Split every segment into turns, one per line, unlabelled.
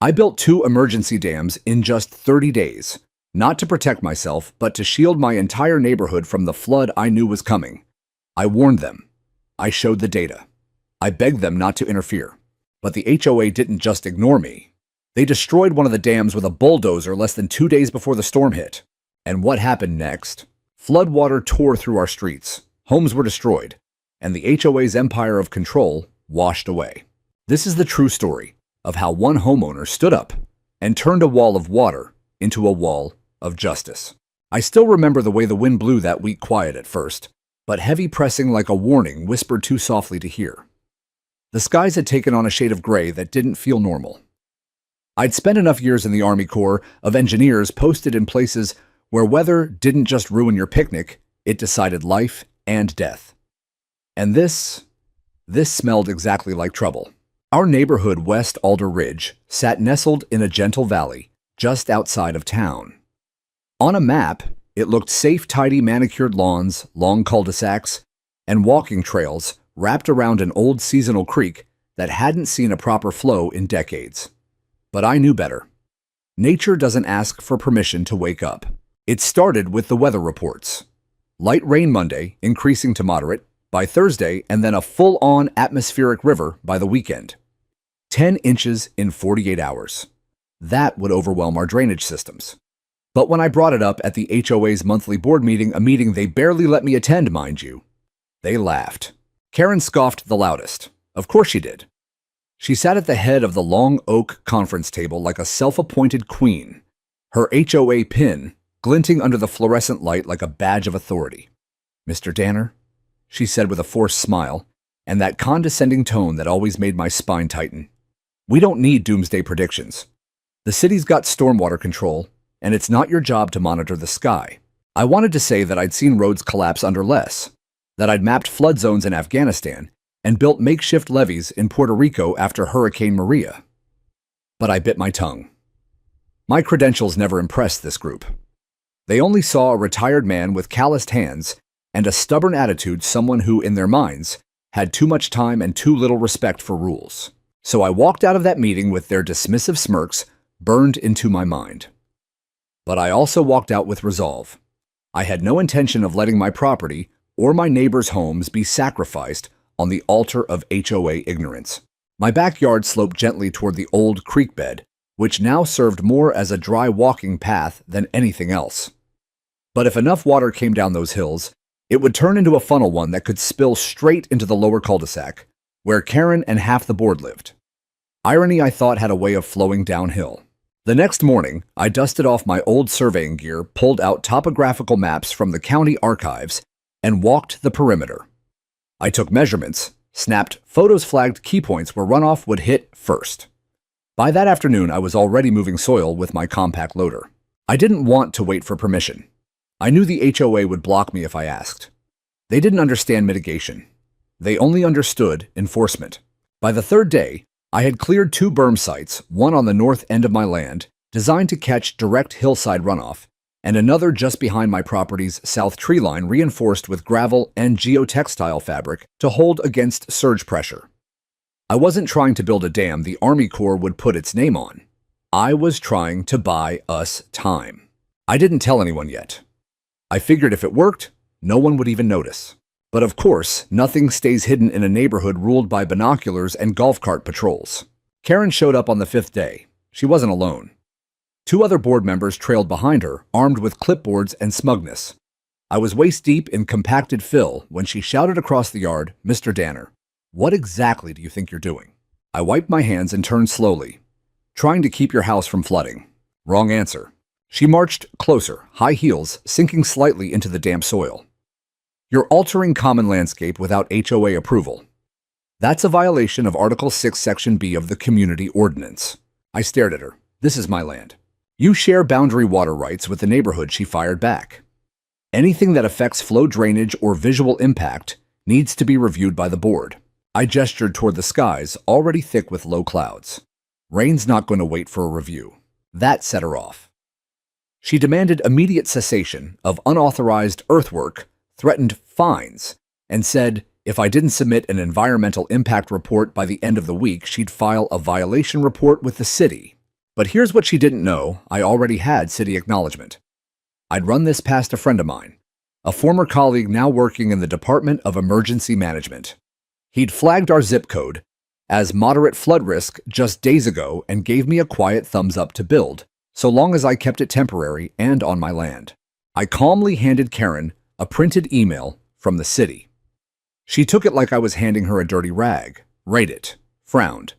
I built 2 emergency dams in just 30 days, not to protect myself, but to shield my entire neighborhood from the flood I knew was coming. I warned them. I showed the data. I begged them not to interfere. But the HOA didn't just ignore me. They destroyed one of the dams with a bulldozer less than 2 days before the storm hit. And what happened next? Floodwater tore through our streets, homes were destroyed, and the HOA's empire of control washed away. This is the true story of how one homeowner stood up and turned a wall of water into a wall of justice. I still remember the way the wind blew that week, quiet at first, but heavy pressing like a warning whispered too softly to hear. The skies had taken on a shade of gray that didn't feel normal. I'd spent enough years in the Army Corps of Engineers posted in places where weather didn't just ruin your picnic, it decided life and death. And this smelled exactly like trouble. Our neighborhood, West Alder Ridge, sat nestled in a gentle valley just outside of town. On a map, it looked safe, tidy, manicured lawns, long cul-de-sacs, and walking trails wrapped around an old seasonal creek that hadn't seen a proper flow in decades. But I knew better. Nature doesn't ask for permission to wake up. It started with the weather reports. Light rain Monday, increasing to moderate by Thursday, and then a full-on atmospheric river by the weekend. 10 inches in 48 hours. That would overwhelm our drainage systems. But when I brought it up at the HOA's monthly board meeting, a meeting they barely let me attend, mind you, they laughed. Karen scoffed the loudest. Of course she did. She sat at the head of the long oak conference table like a self-appointed queen, her HOA pin glinting under the fluorescent light like a badge of authority. "Mr. Danner," she said with a forced smile, and that condescending tone that always made my spine tighten, "we don't need doomsday predictions. The city's got stormwater control, and it's not your job to monitor the sky." I wanted to say that I'd seen roads collapse under less, that I'd mapped flood zones in Afghanistan, and built makeshift levees in Puerto Rico after Hurricane Maria. But I bit my tongue. My credentials never impressed this group. They only saw a retired man with calloused hands and a stubborn attitude, someone who, in their minds, had too much time and too little respect for rules. So I walked out of that meeting with their dismissive smirks burned into my mind. But I also walked out with resolve. I had no intention of letting my property or my neighbors' homes be sacrificed on the altar of HOA ignorance. My backyard sloped gently toward the old creek bed, which now served more as a dry walking path than anything else. But if enough water came down those hills, it would turn into a funnel one that could spill straight into the lower cul-de-sac, where Karen and half the board lived. Irony, I thought, had a way of flowing downhill. The next morning, I dusted off my old surveying gear, pulled out topographical maps from the county archives, and walked the perimeter. I took measurements, snapped photos, flagged key points where runoff would hit first. By that afternoon, I was already moving soil with my compact loader. I didn't want to wait for permission. I knew the HOA would block me if I asked. They didn't understand mitigation. They only understood enforcement. By the third day, I had cleared 2 berm sites, one on the north end of my land, designed to catch direct hillside runoff, and another just behind my property's south tree line reinforced with gravel and geotextile fabric to hold against surge pressure. I wasn't trying to build a dam the Army Corps would put its name on. I was trying to buy us time. I didn't tell anyone yet. I figured if it worked, no one would even notice. But of course, nothing stays hidden in a neighborhood ruled by binoculars and golf cart patrols. Karen showed up on the 5th day. She wasn't alone. 2 other board members trailed behind her, armed with clipboards and smugness. I was waist-deep in compacted fill when she shouted across the yard, "Mr. Danner, what exactly do you think you're doing?" I wiped my hands and turned slowly. "Trying to keep your house from flooding." Wrong answer. She marched closer, high heels sinking slightly into the damp soil. "You're altering common landscape without HOA approval. That's a violation of Article 6, Section B of the Community Ordinance." I stared at her. "This is my land. You share boundary water rights with the neighborhood," she fired back. "Anything that affects flow drainage or visual impact needs to be reviewed by the board." I gestured toward the skies, already thick with low clouds. Rain's not going to wait for a review. That set her off. She demanded immediate cessation of unauthorized earthwork, threatened fines, and said if I didn't submit an environmental impact report by the end of the week, she'd file a violation report with the city. But here's what she didn't know: I already had city acknowledgement. I'd run this past a friend of mine, a former colleague now working in the Department of Emergency Management. He'd flagged our zip code as moderate flood risk just days ago and gave me a quiet thumbs up to build, so long as I kept it temporary and on my land. I calmly handed Karen a printed email from the city. She took it like I was handing her a dirty rag, read it, frowned,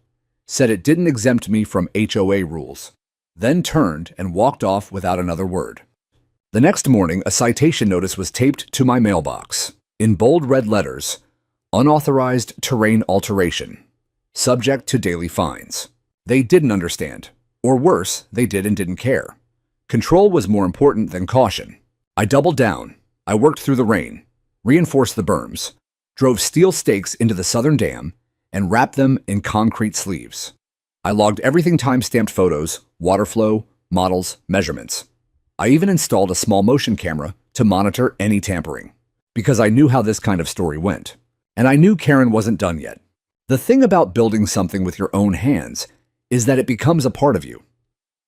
said it didn't exempt me from HOA rules, then turned and walked off without another word. The next morning, a citation notice was taped to my mailbox. In bold red letters, unauthorized terrain alteration, subject to daily fines. They didn't understand. Or worse, they did and didn't care. Control was more important than caution. I doubled down. I worked through the rain, reinforced the berms, drove steel stakes into the southern dam, and wrapped them in concrete sleeves. I logged everything, time-stamped photos, water flow, models, measurements. I even installed a small motion camera to monitor any tampering, because I knew how this kind of story went. And I knew Karen wasn't done yet. The thing about building something with your own hands is that it becomes a part of you.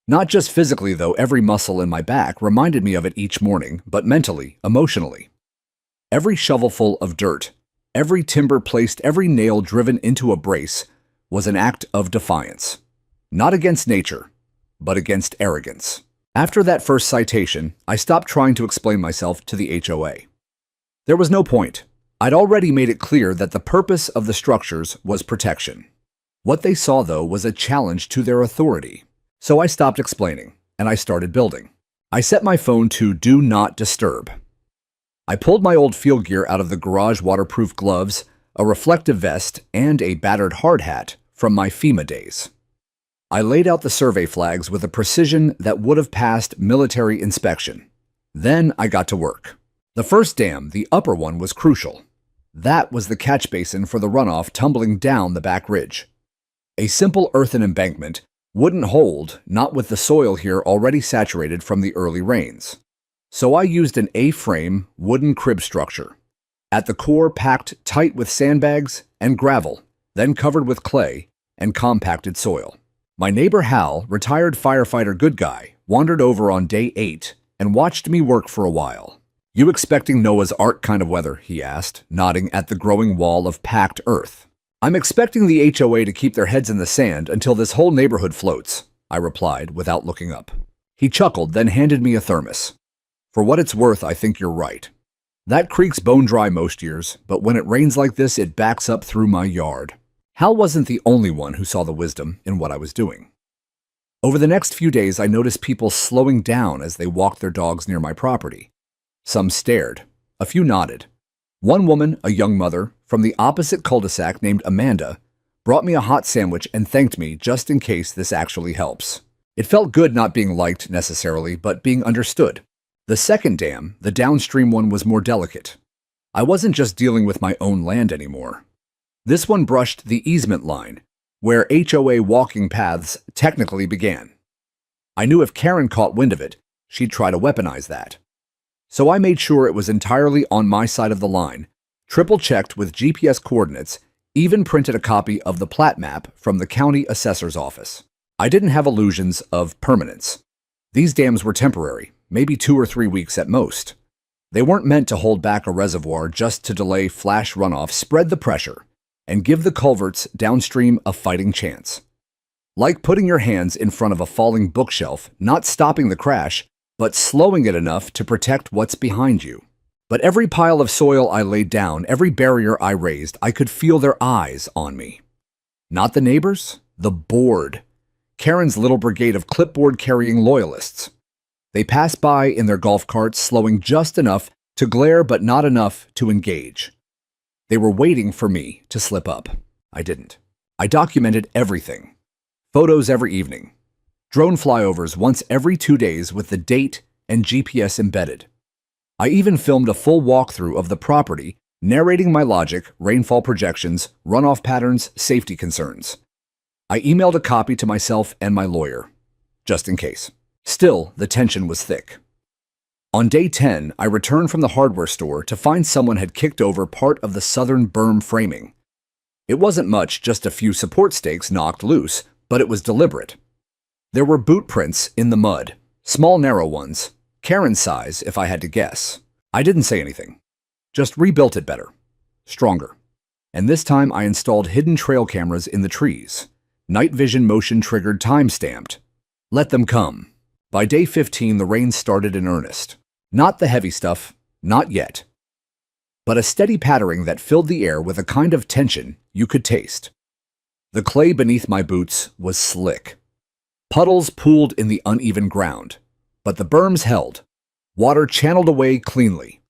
Not just physically, though. Every muscle in my back reminded me of it each morning, but mentally, emotionally. Every shovelful of dirt, every timber placed, every nail driven into a brace was an act of defiance. Not against nature, but against arrogance. After that first citation, I stopped trying to explain myself to the HOA. There was no point. I'd already made it clear that the purpose of the structures was protection. What they saw, though, was a challenge to their authority. So I stopped explaining, and I started building. I set my phone to Do Not Disturb. I pulled my old field gear out of the garage: waterproof gloves, a reflective vest, and a battered hard hat from my FEMA days. I laid out the survey flags with a precision that would have passed military inspection. Then I got to work. The first dam, the upper one, was crucial. That was the catch basin for the runoff tumbling down the back ridge. A simple earthen embankment wouldn't hold, not with the soil here already saturated from the early rains. So I used an A-frame wooden crib structure. At the core, packed tight with sandbags and gravel, then covered with clay and compacted soil. My neighbor Hal, retired firefighter good guy, wandered over on day 8 and watched me work for a while. "You expecting Noah's Ark kind of weather?" he asked, nodding at the growing wall of packed earth. "I'm expecting the HOA to keep their heads in the sand until this whole neighborhood floats," I replied without looking up. He chuckled, then handed me a thermos. "For what it's worth, I think you're right. That creek's bone dry most years, but when it rains like this, it backs up through my yard." Hal wasn't the only one who saw the wisdom in what I was doing. Over the next few days, I noticed people slowing down as they walked their dogs near my property. Some stared. A few nodded. One woman, a young mother, from the opposite cul-de-sac named Amanda, brought me a hot sandwich and thanked me just in case this actually helps. It felt good not being liked necessarily, but being understood. The second dam, the downstream one, was more delicate. I wasn't just dealing with my own land anymore. This one brushed the easement line, where HOA walking paths technically began. I knew if Karen caught wind of it, she'd try to weaponize that. So I made sure it was entirely on my side of the line, triple-checked with GPS coordinates, even printed a copy of the plat map from the county assessor's office. I didn't have illusions of permanence. These dams were temporary, maybe 2 or 3 weeks at most. They weren't meant to hold back a reservoir just to delay flash runoff, spread the pressure, and give the culverts downstream a fighting chance. Like putting your hands in front of a falling bookshelf, not stopping the crash, but slowing it enough to protect what's behind you. But every pile of soil I laid down, every barrier I raised, I could feel their eyes on me. Not the neighbors, the board. Karen's little brigade of clipboard-carrying loyalists. They passed by in their golf carts, slowing just enough to glare but not enough to engage. They were waiting for me to slip up. I didn't. I documented everything. Photos every evening. Drone flyovers once every 2 days with the date and GPS embedded. I even filmed a full walkthrough of the property, narrating my logic, rainfall projections, runoff patterns, safety concerns. I emailed a copy to myself and my lawyer, just in case. Still, the tension was thick. On day 10, I returned from the hardware store to find someone had kicked over part of the southern berm framing. It wasn't much, just a few support stakes knocked loose, but it was deliberate. There were boot prints in the mud, small narrow ones, Karen's size if I had to guess. I didn't say anything, just rebuilt it better, stronger. And this time I installed hidden trail cameras in the trees, night vision motion triggered time-stamped. Let them come. By day 15 the rain started in earnest. Not the heavy stuff, not yet. But a steady pattering that filled the air with a kind of tension you could taste. The clay beneath my boots was slick. Puddles pooled in the uneven ground, but the berms held. Water channeled away cleanly.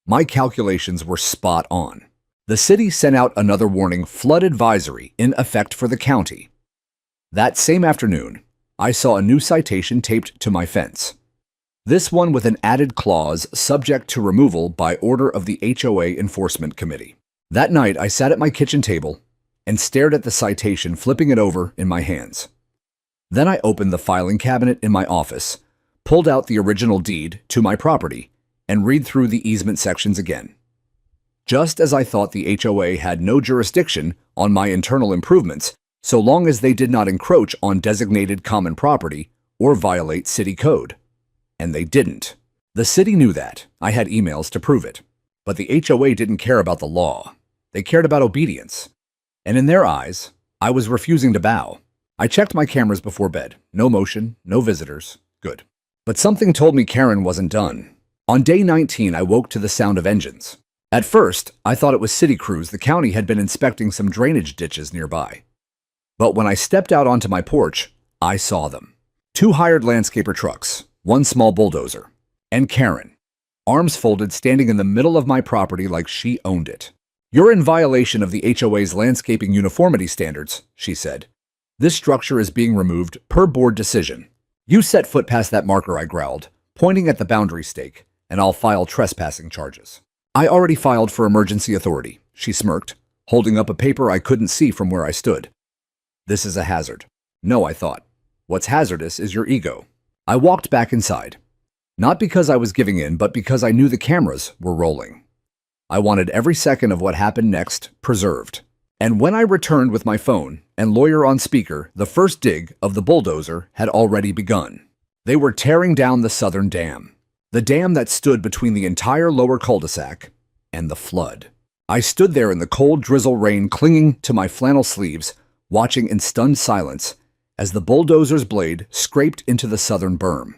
My calculations were spot on. The city sent out another warning flood advisory in effect for the county. That same afternoon, I saw a new citation taped to my fence. This one with an added clause subject to removal by order of the HOA Enforcement Committee. That night, I sat at my kitchen table and stared at the citation, flipping it over in my hands. Then I opened the filing cabinet in my office, pulled out the original deed to my property, and read through the easement sections again. Just as I thought the HOA had no jurisdiction on my internal improvements, so long as they did not encroach on designated common property or violate city code. And they didn't. The city knew that. I had emails to prove it. But the HOA didn't care about the law. They cared about obedience. And in their eyes, I was refusing to bow. I checked my cameras before bed. No motion, no visitors. Good. But something told me Karen wasn't done. On day 19, I woke to the sound of engines. At first, I thought it was city crews. The county had been inspecting some drainage ditches nearby. But when I stepped out onto my porch, I saw them. 2 hired landscaper trucks, 1 small bulldozer, and Karen, arms folded, standing in the middle of my property like she owned it. "You're in violation of the HOA's landscaping uniformity standards," she said. "This structure is being removed per board decision." "You set foot past that marker," I growled, pointing at the boundary stake, "and I'll file trespassing charges." "I already filed for emergency authority," she smirked, holding up a paper I couldn't see from where I stood. "This is a hazard." "No," I thought. "What's hazardous is your ego." I walked back inside. Not because I was giving in, but because I knew the cameras were rolling. I wanted every second of what happened next preserved. And when I returned with my phone and lawyer on speaker, the first dig of the bulldozer had already begun. They were tearing down the southern dam, the dam that stood between the entire lower cul-de-sac and the flood. I stood there in the cold drizzle rain, clinging to my flannel sleeves, watching in stunned silence as the bulldozer's blade scraped into the southern berm.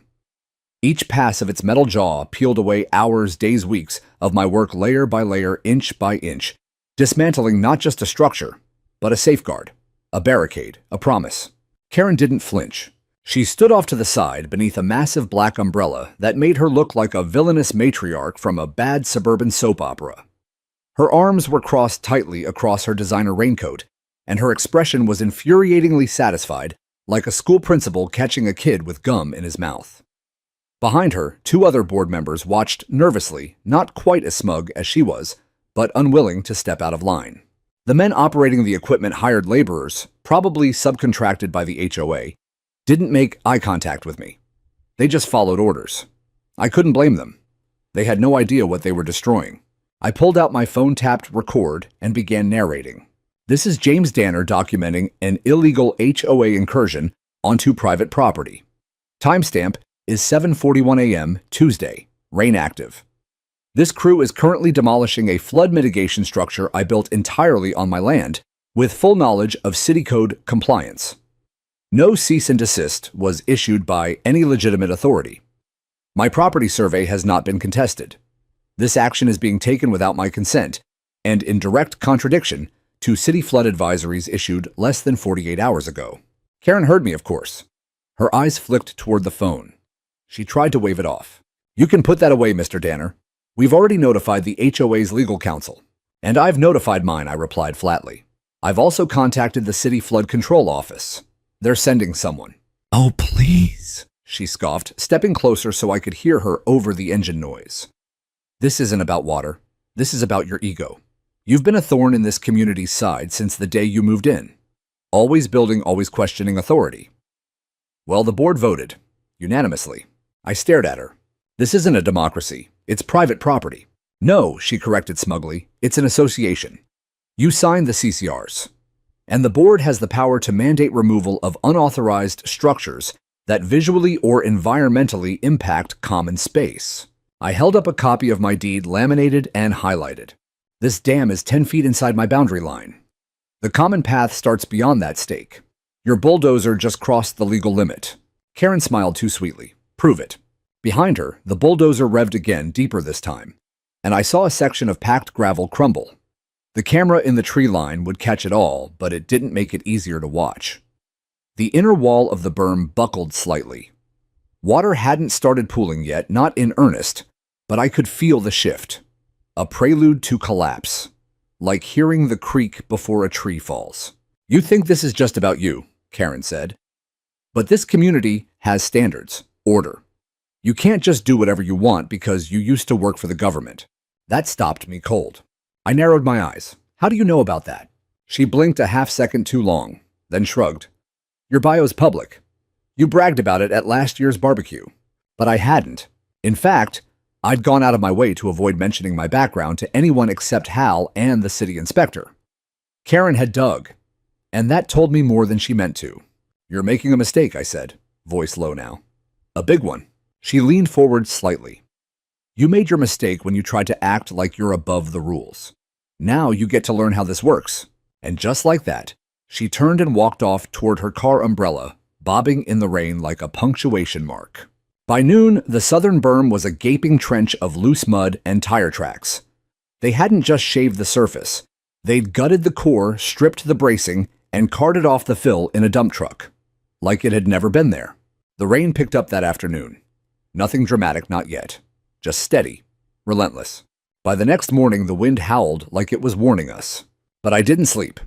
Each pass of its metal jaw peeled away hours, days, weeks of my work, layer by layer, inch by inch, dismantling not just a structure, but a safeguard, a barricade, a promise. Karen didn't flinch. She stood off to the side beneath a massive black umbrella that made her look like a villainous matriarch from a bad suburban soap opera. Her arms were crossed tightly across her designer raincoat, and her expression was infuriatingly satisfied, like a school principal catching a kid with gum in his mouth. Behind her, 2 other board members watched nervously, not quite as smug as she was, but unwilling to step out of line. The men operating the equipment, hired laborers, probably subcontracted by the HOA, didn't make eye contact with me. They just followed orders. I couldn't blame them. They had no idea what they were destroying. I pulled out my phone, tapped record, and began narrating. This is James Danner documenting an illegal HOA incursion onto private property. Timestamp is 7:41 a.m. Tuesday, rain active. This crew is currently demolishing a flood mitigation structure I built entirely on my land, with full knowledge of city code compliance. No cease and desist was issued by any legitimate authority. My property survey has not been contested. This action is being taken without my consent, and in direct contradiction to city flood advisories issued less than 48 hours ago. Karen heard me, of course. Her eyes flicked toward the phone. She tried to wave it off. "You can put that away, Mr. Danner. We've already notified the HOA's legal counsel." "And I've notified mine," I replied flatly. "I've also contacted the city flood control office. They're sending someone." "Oh, please," she scoffed, stepping closer so I could hear her over the engine noise. "This isn't about water. This is about your ego. You've been a thorn in this community's side since the day you moved in. Always building, always questioning authority." Well, the board voted, unanimously. I stared at her. "This isn't a democracy. It's private property." "No," she corrected smugly. "It's an association. You signed the CCRs. And the board has the power to mandate removal of unauthorized structures that visually or environmentally impact common space. I held up a copy of my deed, laminated and highlighted. This dam is 10 feet inside my boundary line. The common path starts beyond that stake. Your bulldozer just crossed the legal limit. Karen smiled too sweetly. Prove it. Behind her, the bulldozer revved again, deeper this time, and I saw a section of packed gravel crumble. The camera in the tree line would catch it all, but it didn't make it easier to watch. The inner wall of the berm buckled slightly. Water hadn't started pooling yet, not in earnest, but I could feel the shift. A prelude to collapse, like hearing the creak before a tree falls. You think this is just about you, Karen said. But this community has standards, order. You can't just do whatever you want because you used to work for the government. That stopped me cold. I narrowed my eyes. How do you know about that? She blinked a half-second too long, then shrugged. Your bio's public. You bragged about it at last year's barbecue. But I hadn't. In fact, I'd gone out of my way to avoid mentioning my background to anyone except Hal and the city inspector. Karen had dug, and that told me more than she meant to. You're making a mistake, I said, voice low now. A big one. She leaned forward slightly. You made your mistake when you tried to act like you're above the rules. Now you get to learn how this works. And just like that, she turned and walked off toward her car umbrella, bobbing in the rain like a punctuation mark. By noon, the southern berm was a gaping trench of loose mud and tire tracks. They hadn't just shaved the surface. They'd gutted the core, stripped the bracing, and carted off the fill in a dump truck. Like it had never been there. The rain picked up that afternoon. Nothing dramatic, not yet. Just steady, relentless. By the next morning, the wind howled like it was warning us. But I didn't sleep.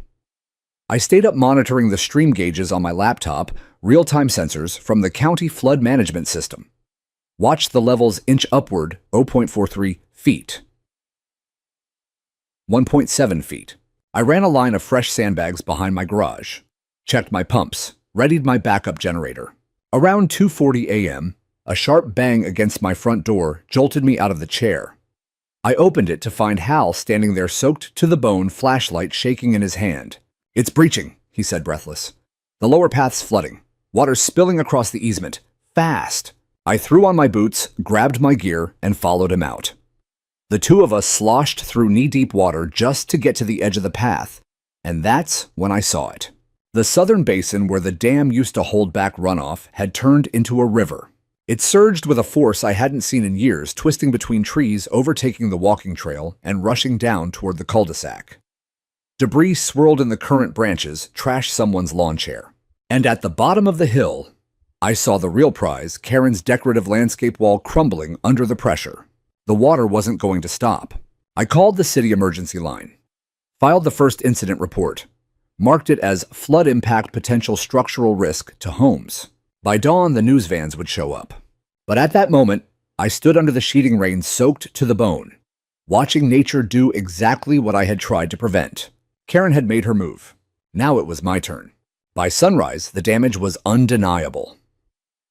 I stayed up monitoring the stream gauges on my laptop, real-time sensors from the county flood management system. Watched the levels inch upward 0.43 feet. 1.7 feet. I ran a line of fresh sandbags behind my garage. Checked my pumps. Readied my backup generator. Around 2:40 a.m., a sharp bang against my front door jolted me out of the chair. I opened it to find Hal standing there, soaked to the bone, flashlight shaking in his hand. It's breaching, he said, breathless. The lower path's flooding. Water spilling across the easement. Fast. I threw on my boots, grabbed my gear, and followed him out. The two of us sloshed through knee-deep water just to get to the edge of the path, and that's when I saw it. The southern basin where the dam used to hold back runoff had turned into a river. It surged with a force I hadn't seen in years, twisting between trees, overtaking the walking trail, and rushing down toward the cul-de-sac. Debris swirled in the current branches, trashed someone's lawn chair. And at the bottom of the hill, I saw the real prize, Karen's decorative landscape wall crumbling under the pressure. The water wasn't going to stop. I called the city emergency line, filed the first incident report, marked it as flood impact potential structural risk to homes. By dawn, the news vans would show up. But at that moment, I stood under the sheeting rain soaked to the bone, watching nature do exactly what I had tried to prevent. Karen had made her move. Now it was my turn. By sunrise, the damage was undeniable.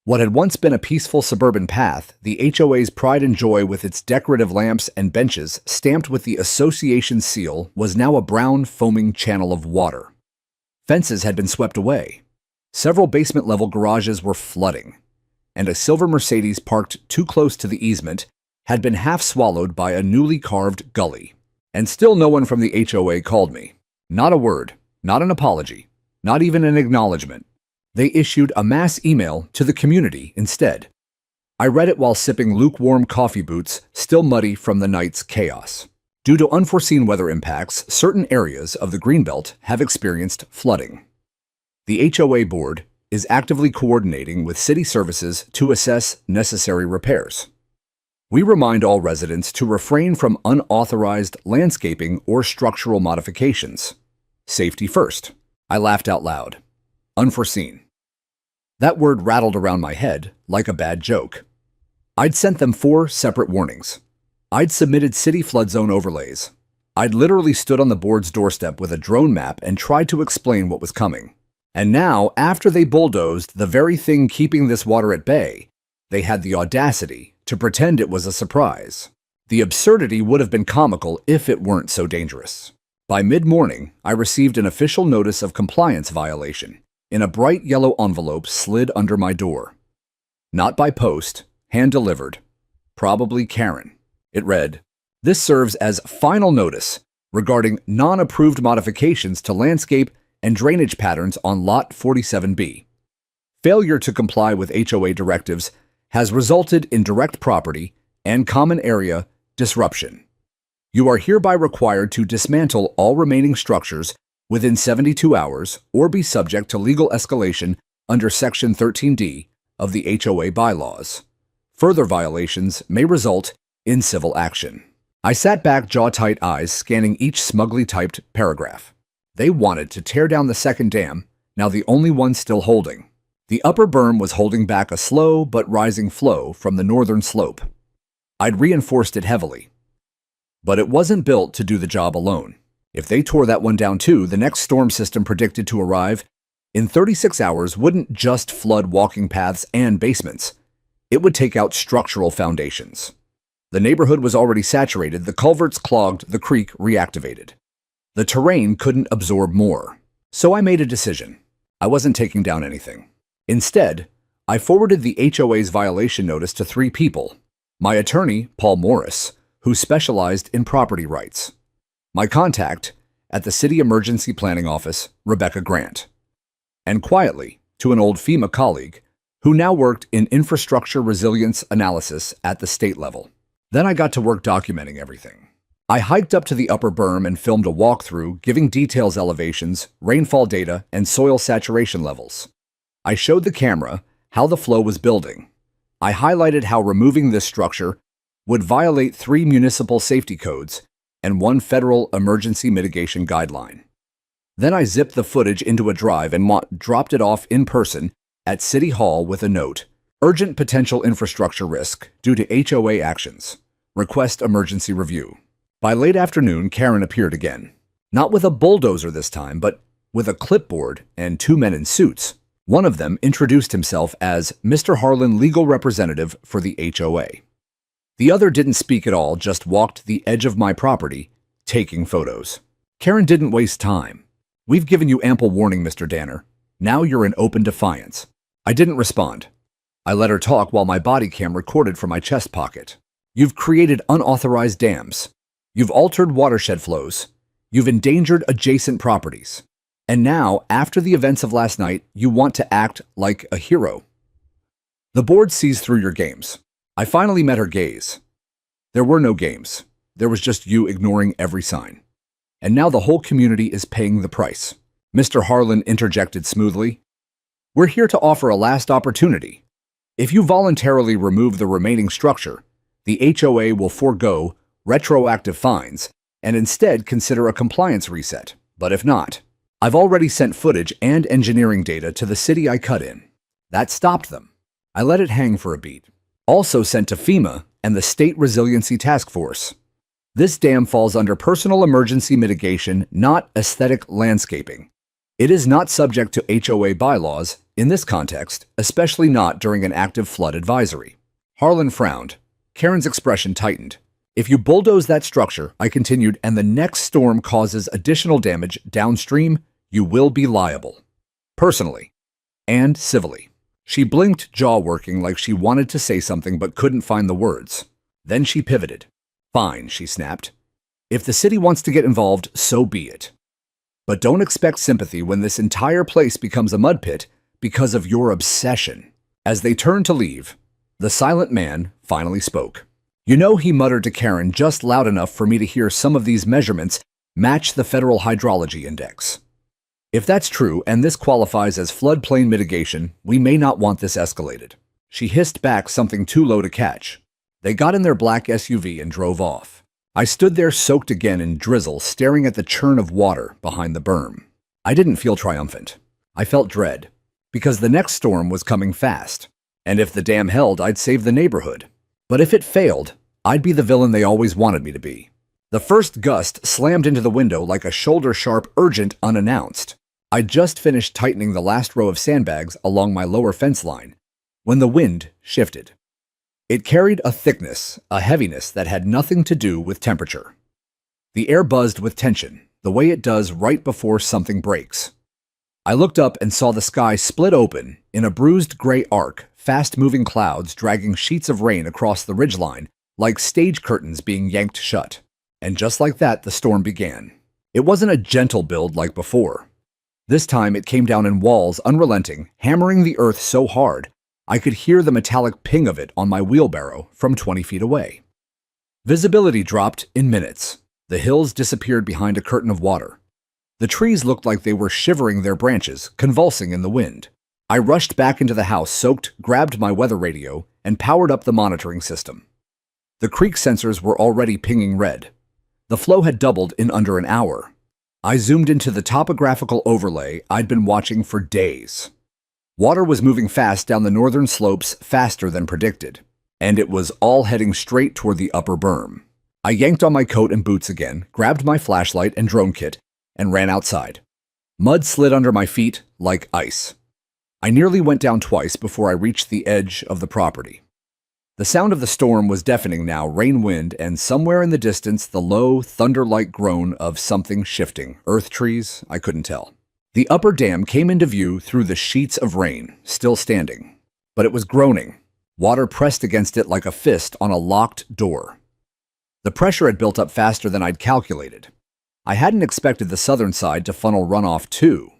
What had once been a peaceful suburban path, the HOA's pride and joy with its decorative lamps and benches stamped with the association seal, was now a brown, foaming channel of water. Fences had been swept away. Several basement-level garages were flooding, and a silver Mercedes parked too close to the easement had been half swallowed by a newly carved gully. And still no one from the HOA called me. Not a word, not an apology, not even an acknowledgement. They issued a mass email to the community instead. I read it while sipping lukewarm coffee boots, still muddy from the night's chaos. Due to unforeseen weather impacts, certain areas of the Greenbelt have experienced flooding. The HOA board is actively coordinating with city services to assess necessary repairs. We remind all residents to refrain from unauthorized landscaping or structural modifications. Safety first. I laughed out loud. Unforeseen. That word rattled around my head like a bad joke. I'd sent them 4 separate warnings. I'd submitted city flood zone overlays. I'd literally stood on the board's doorstep with a drone map and tried to explain what was coming. And now, after they bulldozed the very thing keeping this water at bay, they had the audacity to pretend it was a surprise. The absurdity would have been comical if it weren't so dangerous. By mid-morning, I received an official notice of compliance violation in a bright yellow envelope slid under my door. Not by post, hand-delivered. Probably Karen. It read, "This serves as final notice regarding non-approved modifications to landscape and drainage patterns on Lot 47B. Failure to comply with HOA directives has resulted in direct property and common area disruption. You are hereby required to dismantle all remaining structures within 72 hours or be subject to legal escalation under Section 13D of the HOA bylaws. Further violations may result in civil action." I sat back, jaw-tight eyes scanning each smugly typed paragraph. They wanted to tear down the second dam, now the only one still holding. The upper berm was holding back a slow but rising flow from the northern slope. I'd reinforced it heavily. But it wasn't built to do the job alone. If they tore that one down too, the next storm system predicted to arrive in 36 hours wouldn't just flood walking paths and basements. It would take out structural foundations. The neighborhood was already saturated, the culverts clogged, the creek reactivated. The terrain couldn't absorb more. So I made a decision. I wasn't taking down anything. Instead, I forwarded the HOA's violation notice to 3 people. My attorney, Paul Morris, who specialized in property rights. My contact at the City Emergency Planning Office, Rebecca Grant. And quietly, to an old FEMA colleague, who now worked in infrastructure resilience analysis at the state level. Then I got to work documenting everything. I hiked up to the upper berm and filmed a walkthrough, giving details, elevations, rainfall data, and soil saturation levels. I showed the camera how the flow was building. I highlighted how removing this structure would violate 3 municipal safety codes and 1 federal emergency mitigation guideline. Then I zipped the footage into a drive and dropped it off in person at City Hall with a note: "Urgent potential infrastructure risk due to HOA actions. Request emergency review." By late afternoon, Karen appeared again. Not with a bulldozer this time, but with a clipboard and 2 men in suits. One of them introduced himself as Mr. Harlan, legal representative for the HOA. The other didn't speak at all, just walked the edge of my property, taking photos. Karen didn't waste time. "We've given you ample warning, Mr. Danner. Now you're in open defiance." I didn't respond. I let her talk while my body cam recorded from my chest pocket. "You've created unauthorized dams. You've altered watershed flows. You've endangered adjacent properties. And now, after the events of last night, you want to act like a hero. The board sees through your games." I finally met her gaze. There were no games. There was just you ignoring every sign. And now the whole community is paying the price. Mr. Harlan interjected smoothly. "We're here to offer a last opportunity. If you voluntarily remove the remaining structure, the HOA will forego retroactive fines and instead consider a compliance reset. But if not, I've already sent footage and engineering data to the city I cut in. That stopped them." I let it hang for a beat. "Also sent to FEMA and the State Resiliency Task Force. This dam falls under personal emergency mitigation, not aesthetic landscaping. It is not subject to HOA bylaws in this context, especially not during an active flood advisory." Harlan frowned. Karen's expression tightened. "If you bulldoze that structure," I continued, "and the next storm causes additional damage downstream, you will be liable. Personally and civilly." She blinked, jaw working like she wanted to say something but couldn't find the words. Then she pivoted. "Fine," she snapped. "If the city wants to get involved, so be it. But don't expect sympathy when this entire place becomes a mud pit because of your obsession." As they turned to leave, the silent man finally spoke. "You know," he muttered to Karen just loud enough for me to hear, "some of these measurements match the Federal Hydrology Index. If that's true, and this qualifies as floodplain mitigation, we may not want this escalated." She hissed back something too low to catch. They got in their black SUV and drove off. I stood there soaked again in drizzle, staring at the churn of water behind the berm. I didn't feel triumphant. I felt dread, because the next storm was coming fast. And if the dam held, I'd save the neighborhood. But if it failed, I'd be the villain they always wanted me to be. The first gust slammed into the window like a shoulder-sharp urgent unannounced. I'd just finished tightening the last row of sandbags along my lower fence line when the wind shifted. It carried a thickness, a heaviness that had nothing to do with temperature. The air buzzed with tension, the way it does right before something breaks. I looked up and saw the sky split open in a bruised gray arc fast-moving clouds dragging sheets of rain across the ridgeline like stage curtains being yanked shut. And just like that, the storm began. It wasn't a gentle build like before. This time it came down in walls, unrelenting, hammering the earth so hard I could hear the metallic ping of it on my wheelbarrow from 20 feet away. Visibility dropped in minutes. The hills disappeared behind a curtain of water. The trees looked like they were shivering their branches, convulsing in the wind. I rushed back into the house, soaked, grabbed my weather radio, and powered up the monitoring system. The creek sensors were already pinging red. The flow had doubled in under an hour. I zoomed into the topographical overlay I'd been watching for days. Water was moving fast down the northern slopes, faster than predicted, and it was all heading straight toward the upper berm. I yanked on my coat and boots again, grabbed my flashlight and drone kit, and ran outside. Mud slid under my feet like ice. I nearly went down twice before I reached the edge of the property. The sound of the storm was deafening now, rain, wind, and somewhere in the distance the low, thunder-like groan of something shifting. Earth trees? I couldn't tell. The upper dam came into view through the sheets of rain, still standing. But it was groaning. Water pressed against it like a fist on a locked door. The pressure had built up faster than I'd calculated. I hadn't expected the southern side to funnel runoff too.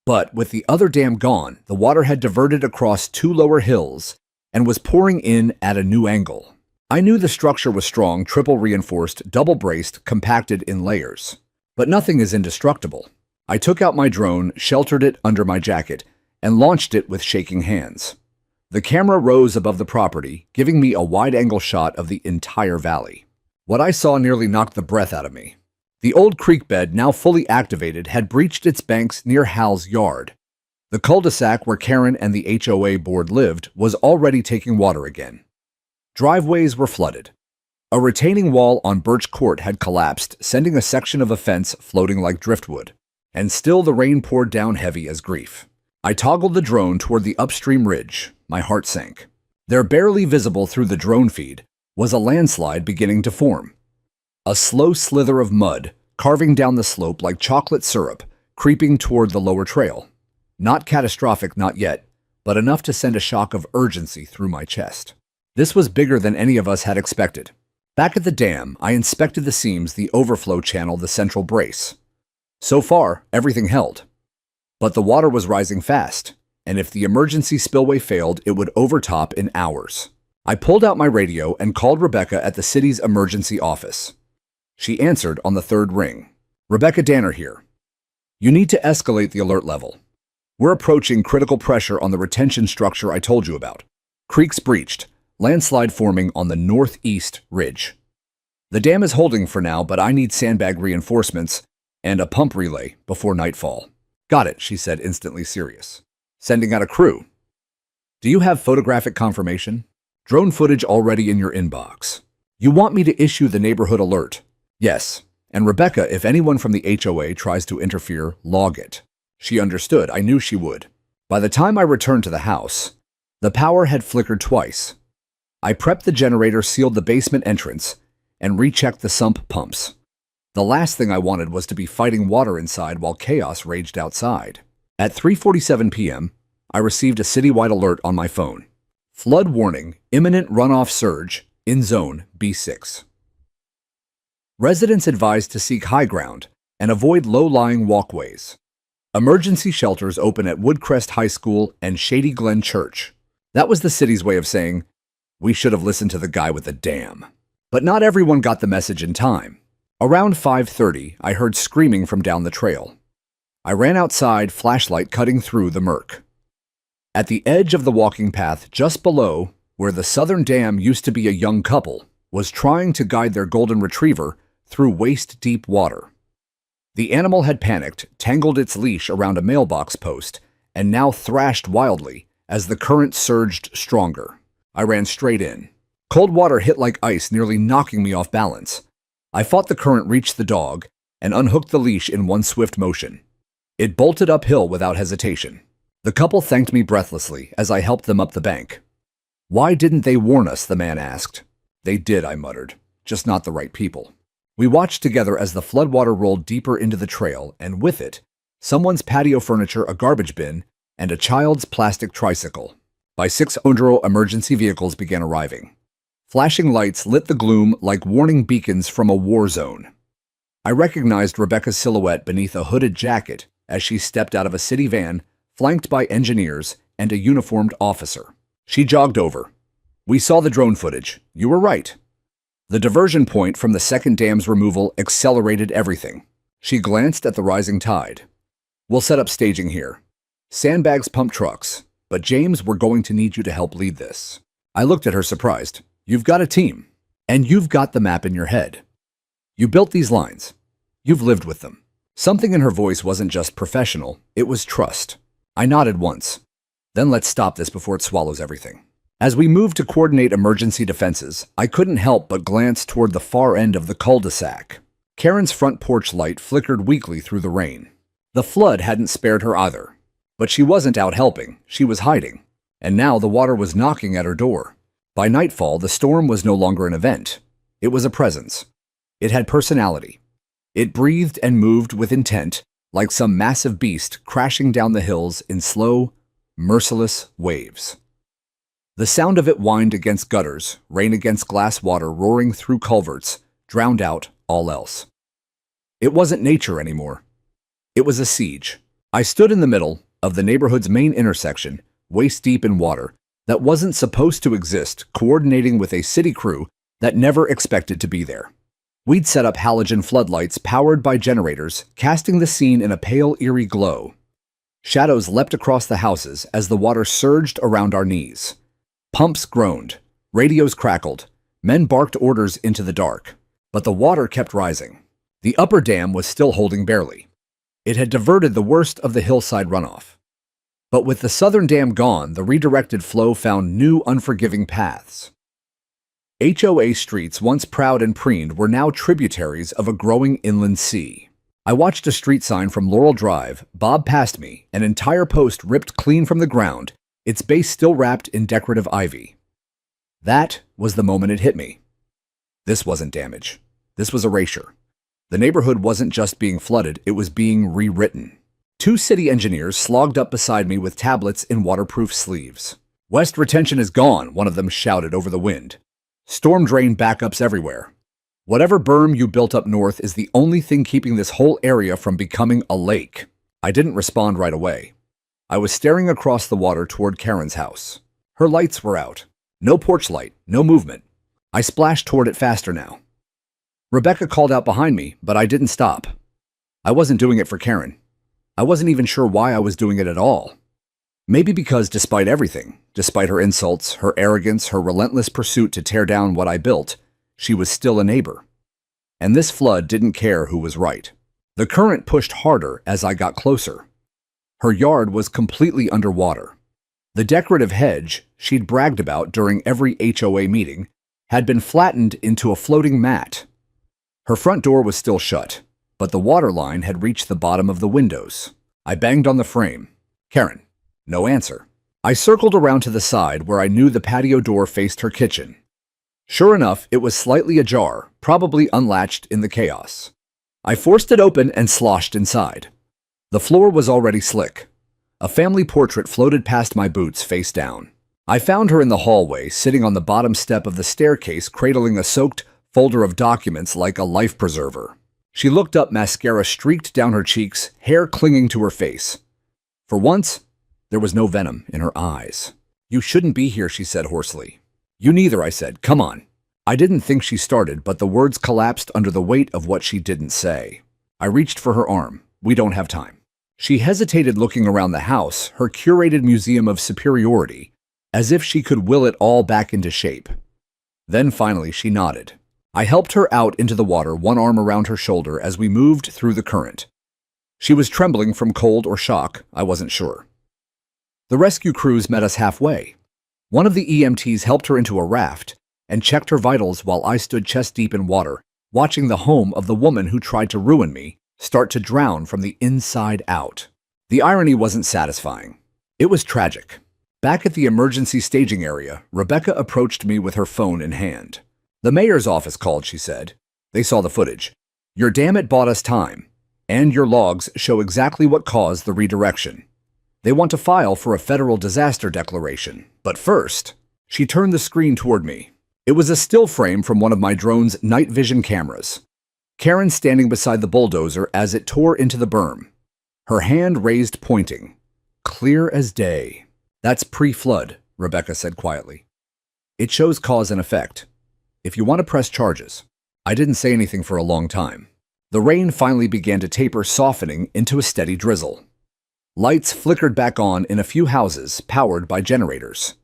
But with the other dam gone, the water had diverted across two lower hills and was pouring in at a new angle. I knew the structure was strong, triple reinforced, double braced, compacted in layers. But nothing is indestructible. I took out my drone, sheltered it under my jacket, and launched it with shaking hands. The camera rose above the property, giving me a wide-angle shot of the entire valley. What I saw nearly knocked the breath out of me. The old creek bed, now fully activated, had breached its banks near Hal's yard. The cul-de-sac where Karen and the HOA board lived was already taking water again. Driveways were flooded. A retaining wall on Birch Court had collapsed, sending a section of a fence floating like driftwood. And still the rain poured down heavy as grief. I toggled the drone toward the upstream ridge. My heart sank. There, barely visible through the drone feed, was a landslide beginning to form. A slow slither of mud, carving down the slope like chocolate syrup, creeping toward the lower trail. Not catastrophic, not yet, but enough to send a shock of urgency through my chest. This was bigger than any of us had expected. Back at the dam, I inspected the seams, the overflow channel, the central brace. So far, everything held. But the water was rising fast, and if the emergency spillway failed, it would overtop in hours. I pulled out my radio and called Rebecca at the city's emergency office. She answered on the third ring. Rebecca Danner here. You need to escalate the alert level. We're approaching critical pressure on the retention structure I told you about. Creeks breached, landslide forming on the northeast ridge. The dam is holding for now, but I need sandbag reinforcements and a pump relay before nightfall. Got it, she said, instantly serious. Sending out a crew. Do you have photographic confirmation? Drone footage already in your inbox. You want me to issue the neighborhood alert? Yes. And Rebecca, if anyone from the HOA tries to interfere, log it. She understood. I knew she would. By the time I returned to the house, the power had flickered twice. I prepped the generator, sealed the basement entrance, and rechecked the sump pumps. The last thing I wanted was to be fighting water inside while chaos raged outside. At 3:47 p.m., I received a citywide alert on my phone. Flood warning, imminent runoff surge in zone B6. Residents advised to seek high ground and avoid low-lying walkways. Emergency shelters open at Woodcrest High School and Shady Glen Church. That was the city's way of saying, we should have listened to the guy with the dam. But not everyone got the message in time. Around 5:30, I heard screaming from down the trail. I ran outside, flashlight cutting through the murk. At the edge of the walking path just below, where the southern dam used to be, a young couple was trying to guide their golden retriever through waist-deep water. The animal had panicked, tangled its leash around a mailbox post, and now thrashed wildly as the current surged stronger. I ran straight in. Cold water hit like ice, nearly knocking me off balance. I fought the current, reached the dog, and unhooked the leash in one swift motion. It bolted uphill without hesitation. The couple thanked me breathlessly as I helped them up the bank. Why didn't they warn us? The man asked. They did, I muttered. Just not the right people. We watched together as the floodwater rolled deeper into the trail, and with it, someone's patio furniture, a garbage bin, and a child's plastic tricycle. By 6:00, emergency vehicles began arriving. Flashing lights lit the gloom like warning beacons from a war zone. I recognized Rebecca's silhouette beneath a hooded jacket as she stepped out of a city van, flanked by engineers and a uniformed officer. She jogged over. "We saw the drone footage. You were right." The diversion point from the second dam's removal accelerated everything. She glanced at the rising tide. "We'll set up staging here. Sandbags, pump trucks. But James, we're going to need you to help lead this." I looked at her surprised. "You've got a team. And you've got the map in your head. You built these lines. You've lived with them." Something in her voice wasn't just professional, it was trust. I nodded once. "Then let's stop this before it swallows everything." As we moved to coordinate emergency defenses, I couldn't help but glance toward the far end of the cul-de-sac. Karen's front porch light flickered weakly through the rain. The flood hadn't spared her either. But she wasn't out helping, she was hiding. And now the water was knocking at her door. By nightfall, the storm was no longer an event. It was a presence. It had personality. It breathed and moved with intent, like some massive beast crashing down the hills in slow, merciless waves. The sound of it whined against gutters, rain against glass water roaring through culverts, drowned out all else. It wasn't nature anymore. It was a siege. I stood in the middle of the neighborhood's main intersection, waist-deep in water, that wasn't supposed to exist, coordinating with a city crew that never expected to be there. We'd set up halogen floodlights powered by generators, casting the scene in a pale, eerie glow. Shadows leapt across the houses as the water surged around our knees. Pumps groaned, radios crackled, men barked orders into the dark. But the water kept rising. The upper dam was still holding barely. It had diverted the worst of the hillside runoff. But with the southern dam gone, the redirected flow found new unforgiving paths. HOA streets, once proud and preened, were now tributaries of a growing inland sea. I watched a street sign from Laurel Drive bob past me, an entire post ripped clean from the ground, its base still wrapped in decorative ivy. That was the moment it hit me. This wasn't damage. This was erasure. The neighborhood wasn't just being flooded, it was being rewritten. 2 city engineers slogged up beside me with tablets in waterproof sleeves. "West retention is gone," one of them shouted over the wind. "Storm drain backups everywhere. Whatever berm you built up north is the only thing keeping this whole area from becoming a lake." I didn't respond right away. I was staring across the water toward Karen's house. Her lights were out. No porch light, no movement. I splashed toward it faster now. Rebecca called out behind me, but I didn't stop. I wasn't doing it for Karen. I wasn't even sure why I was doing it at all. Maybe because despite everything, despite her insults, her arrogance, her relentless pursuit to tear down what I built, she was still a neighbor. And this flood didn't care who was right. The current pushed harder as I got closer. Her yard was completely underwater. The decorative hedge she'd bragged about during every HOA meeting had been flattened into a floating mat. Her front door was still shut, but the water line had reached the bottom of the windows. I banged on the frame. "Karen." No answer. I circled around to the side where I knew the patio door faced her kitchen. Sure enough, it was slightly ajar, probably unlatched in the chaos. I forced it open and sloshed inside. The floor was already slick. A family portrait floated past my boots face down. I found her in the hallway, sitting on the bottom step of the staircase, cradling a soaked folder of documents like a life preserver. She looked up, mascara streaked down her cheeks, hair clinging to her face. For once, there was no venom in her eyes. "You shouldn't be here," she said hoarsely. "You neither," I said. "Come on." I didn't think she started, but the words collapsed under the weight of what she didn't say. I reached for her arm. "We don't have time." She hesitated, looking around the house, her curated museum of superiority, as if she could will it all back into shape. Then finally she nodded. I helped her out into the water, one arm around her shoulder as we moved through the current. She was trembling from cold or shock, I wasn't sure. The rescue crews met us halfway. One of the EMTs helped her into a raft and checked her vitals while I stood chest-deep in water, watching the home of the woman who tried to ruin me start to drown from the inside out. The irony wasn't satisfying. It was tragic. Back at the emergency staging area, Rebecca approached me with her phone in hand. "The mayor's office called," she said. "They saw the footage. Your damn it bought us time. And your logs show exactly what caused the redirection. They want to file for a federal disaster declaration. But first, she turned the screen toward me. It was a still frame from one of my drone's night vision cameras. Karen standing beside the bulldozer as it tore into the berm. Her hand raised pointing. Clear as day. That's pre-flood, Rebecca said quietly. It shows cause and effect. If you want to press charges. I didn't say anything for a long time. The rain finally began to taper, softening into a steady drizzle. Lights flickered back on in a few houses, powered by generators.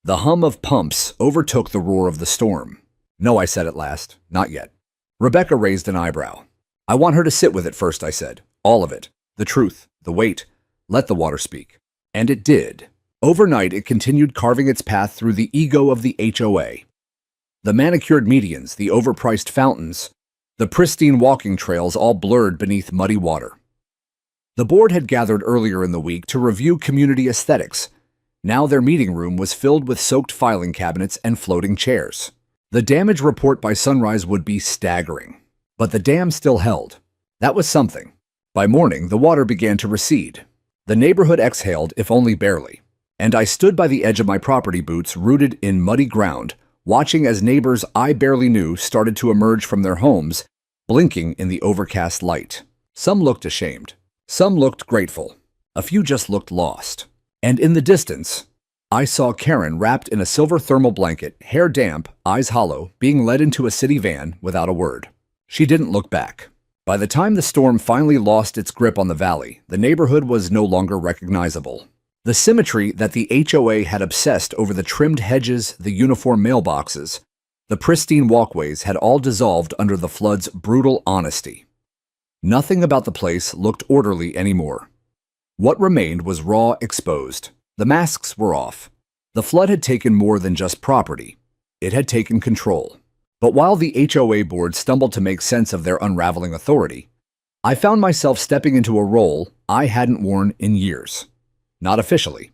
The hum of pumps overtook the roar of the storm. No, I said at last. Not yet. Rebecca raised an eyebrow. I want her to sit with it first, I said. All of it. The truth, the weight. Let the water speak. And it did. Overnight, it continued carving its path through the ego of the HOA. The manicured medians, the overpriced fountains, the pristine walking trails all blurred beneath muddy water. The board had gathered earlier in the week to review community aesthetics. Now their meeting room was filled with soaked filing cabinets and floating chairs. The damage report by sunrise would be staggering. But the dam still held. That was something. By morning, the water began to recede. The neighborhood exhaled, if only barely. And I stood by the edge of my property boots, rooted in muddy ground, watching as neighbors I barely knew started to emerge from their homes, blinking in the overcast light. Some looked ashamed. Some looked grateful. A few just looked lost. And in the distance, I saw Karen wrapped in a silver thermal blanket, hair damp, eyes hollow, being led into a city van without a word. She didn't look back. By the time the storm finally lost its grip on the valley, the neighborhood was no longer recognizable. The symmetry that the HOA had obsessed over, the trimmed hedges, the uniform mailboxes, the pristine walkways had all dissolved under the flood's brutal honesty. Nothing about the place looked orderly anymore. What remained was raw, exposed. The masks were off. The flood had taken more than just property. It had taken control. But while the HOA board stumbled to make sense of their unraveling authority, I found myself stepping into a role I hadn't worn in years. Not officially.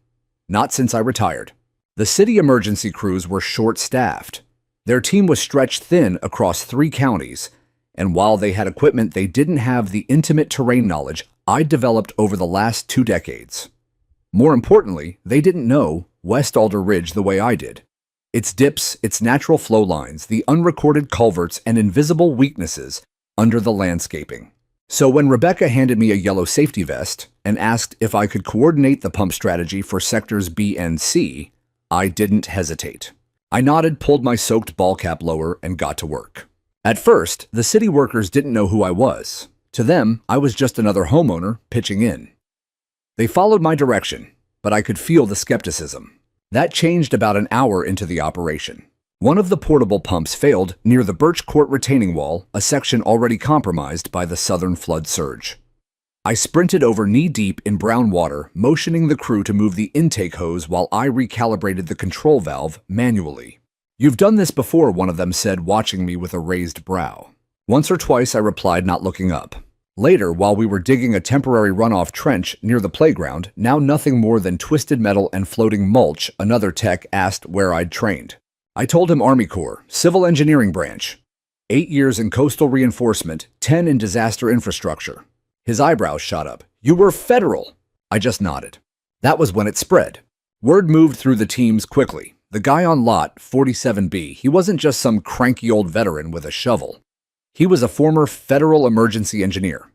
Not since I retired. The city emergency crews were short-staffed. Their team was stretched thin across 3 counties, and while they had equipment, they didn't have the intimate terrain knowledge I'd developed over the last 2 decades. More importantly, they didn't know West Alder Ridge the way I did. Its dips, its natural flow lines, the unrecorded culverts, and invisible weaknesses under the landscaping. So when Rebecca handed me a yellow safety vest and asked if I could coordinate the pump strategy for sectors B and C, I didn't hesitate. I nodded, pulled my soaked ball cap lower, and got to work. At first, the city workers didn't know who I was. To them, I was just another homeowner pitching in. They followed my direction, but I could feel the skepticism. That changed about an hour into the operation. One of the portable pumps failed near the Birch Court retaining wall, a section already compromised by the southern flood surge. I sprinted over knee-deep in brown water, motioning the crew to move the intake hose while I recalibrated the control valve manually. "You've done this before," one of them said, watching me with a raised brow. Once or twice, I replied, not looking up. Later, while we were digging a temporary runoff trench near the playground, now nothing more than twisted metal and floating mulch, another tech asked where I'd trained. I told him Army Corps, Civil Engineering Branch. 8 years in coastal reinforcement, 10 in disaster infrastructure. His eyebrows shot up. "You were federal." I just nodded. That was when it spread. Word moved through the teams quickly. The guy on lot 47B, he wasn't just some cranky old veteran with a shovel. He was a former federal emergency engineer.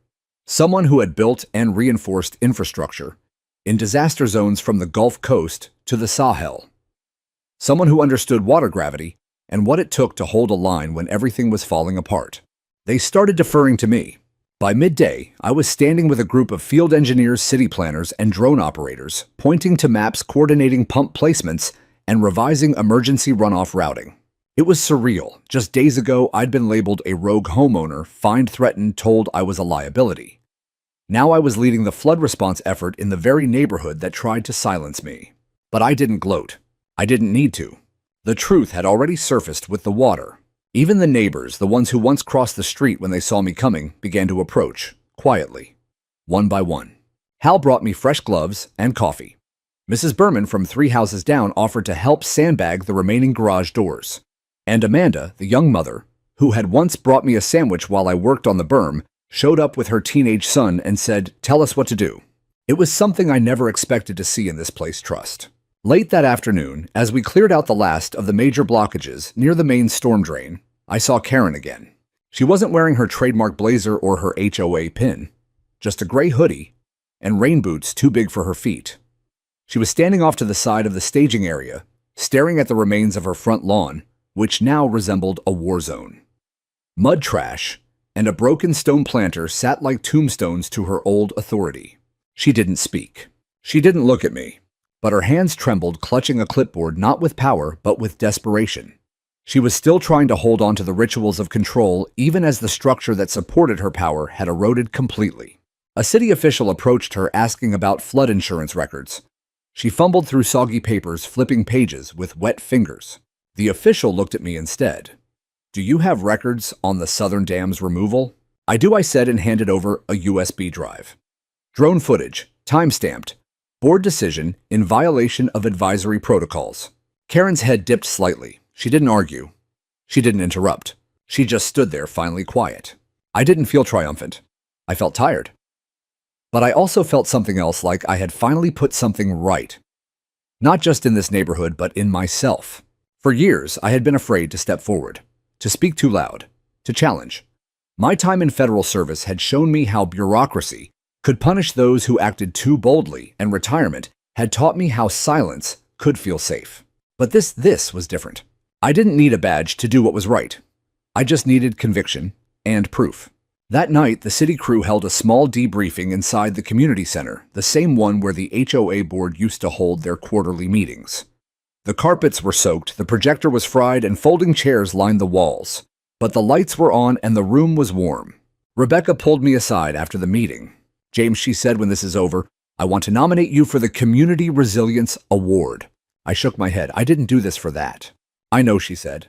Someone who had built and reinforced infrastructure in disaster zones from the Gulf Coast to the Sahel. Someone who understood water gravity and what it took to hold a line when everything was falling apart. They started deferring to me. By midday, I was standing with a group of field engineers, city planners, and drone operators, pointing to maps coordinating pump placements and revising emergency runoff routing. It was surreal. Just days ago, I'd been labeled a rogue homeowner, fined, threatened, told I was a liability. Now I was leading the flood response effort in the very neighborhood that tried to silence me. But I didn't gloat. I didn't need to. The truth had already surfaced with the water. Even the neighbors, the ones who once crossed the street when they saw me coming, began to approach, quietly, one by one. Hal brought me fresh gloves and coffee. Mrs. Berman from 3 houses down offered to help sandbag the remaining garage doors. And Amanda, the young mother, who had once brought me a sandwich while I worked on the berm, showed up with her teenage son and said, "Tell us what to do." It was something I never expected to see in this place. Trust. Late that afternoon, as we cleared out the last of the major blockages near the main storm drain, I saw Karen again. She wasn't wearing her trademark blazer or her HOA pin, just a gray hoodie and rain boots too big for her feet. She was standing off to the side of the staging area, staring at the remains of her front lawn, which now resembled a war zone. Mud trash and a broken stone planter sat like tombstones to her old authority. She didn't speak. She didn't look at me, but her hands trembled, clutching a clipboard not with power but with desperation. She was still trying to hold on to the rituals of control even as the structure that supported her power had eroded completely. A city official approached her asking about flood insurance records. She fumbled through soggy papers, flipping pages with wet fingers. The official looked at me instead. "Do you have records on the southern dam's removal?" "I do," I said, and handed over a USB drive. Drone footage, time-stamped. Board decision in violation of advisory protocols. Karen's head dipped slightly. She didn't argue. She didn't interrupt. She just stood there, finally quiet. I didn't feel triumphant. I felt tired. But I also felt something else, like I had finally put something right. Not just in this neighborhood, but in myself. For years, I had been afraid to step forward, to speak too loud, to challenge. My time in federal service had shown me how bureaucracy could punish those who acted too boldly, and retirement had taught me how silence could feel safe. But this was different. I didn't need a badge to do what was right. I just needed conviction and proof. That night, the city crew held a small debriefing inside the community center, the same one where the HOA board used to hold their quarterly meetings. The carpets were soaked, the projector was fried, and folding chairs lined the walls. But the lights were on and the room was warm. Rebecca pulled me aside after the meeting. "James," she said, "when this is over, I want to nominate you for the Community Resilience Award." I shook my head. "I didn't do this for that." "I know," she said.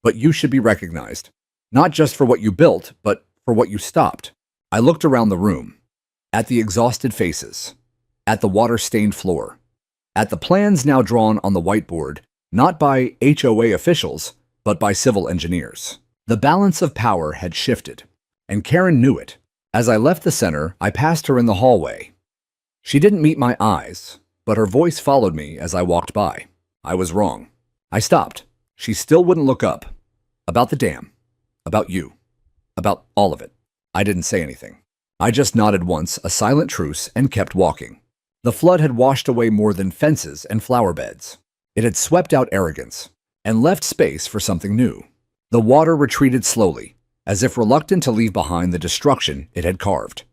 "But you should be recognized, not just for what you built, but for what you stopped." I looked around the room, at the exhausted faces, at the water-stained floor, at the plans now drawn on the whiteboard, not by HOA officials, but by civil engineers. The balance of power had shifted, and Karen knew it. As I left the center, I passed her in the hallway. She didn't meet my eyes, but her voice followed me as I walked by. I was wrong. I stopped. She still wouldn't look up. About the dam. About you. About all of it. I didn't say anything. I just nodded once, a silent truce, and kept walking. The flood had washed away more than fences and flower beds. It had swept out arrogance and left space for something new. The water retreated slowly, as if reluctant to leave behind the destruction it had carved.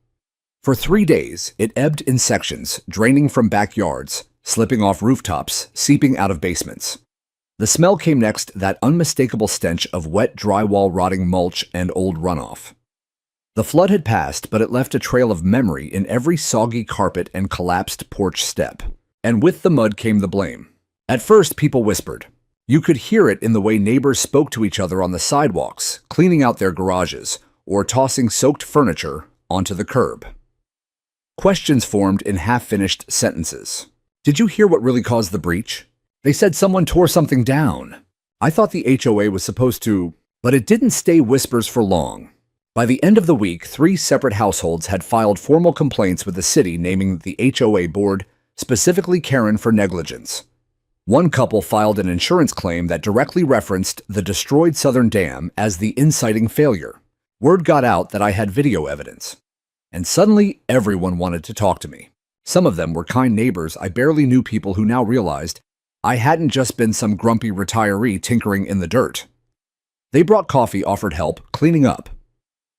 For 3 days, it ebbed in sections, draining from backyards, slipping off rooftops, seeping out of basements. The smell came next, that unmistakable stench of wet drywall, rotting mulch, and old runoff. The flood had passed, but it left a trail of memory in every soggy carpet and collapsed porch step. And with the mud came the blame. At first, people whispered. You could hear it in the way neighbors spoke to each other on the sidewalks, cleaning out their garages, or tossing soaked furniture onto the curb. Questions formed in half-finished sentences. "Did you hear what really caused the breach? They said someone tore something down. I thought the HOA was supposed to..." But it didn't stay whispers for long. By the end of the week, 3 separate households had filed formal complaints with the city naming the HOA board, specifically Karen, for negligence. One couple filed an insurance claim that directly referenced the destroyed southern dam as the inciting failure. Word got out that I had video evidence. And suddenly, everyone wanted to talk to me. Some of them were kind neighbors I barely knew, people who now realized I hadn't just been some grumpy retiree tinkering in the dirt. They brought coffee, offered help, cleaning up.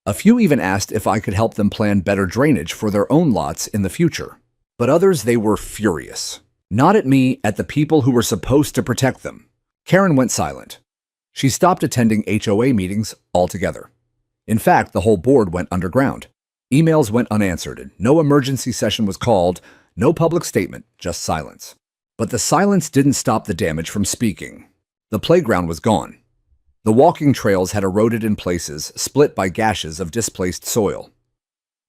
A few even asked if I could help them plan better drainage for their own lots in the future. But others, they were furious. Not at me, at the people who were supposed to protect them. Karen went silent. She stopped attending HOA meetings altogether. In fact, the whole board went underground. Emails went unanswered. No emergency session was called. No public statement, just silence. But the silence didn't stop the damage from speaking. The playground was gone. The walking trails had eroded in places, split by gashes of displaced soil.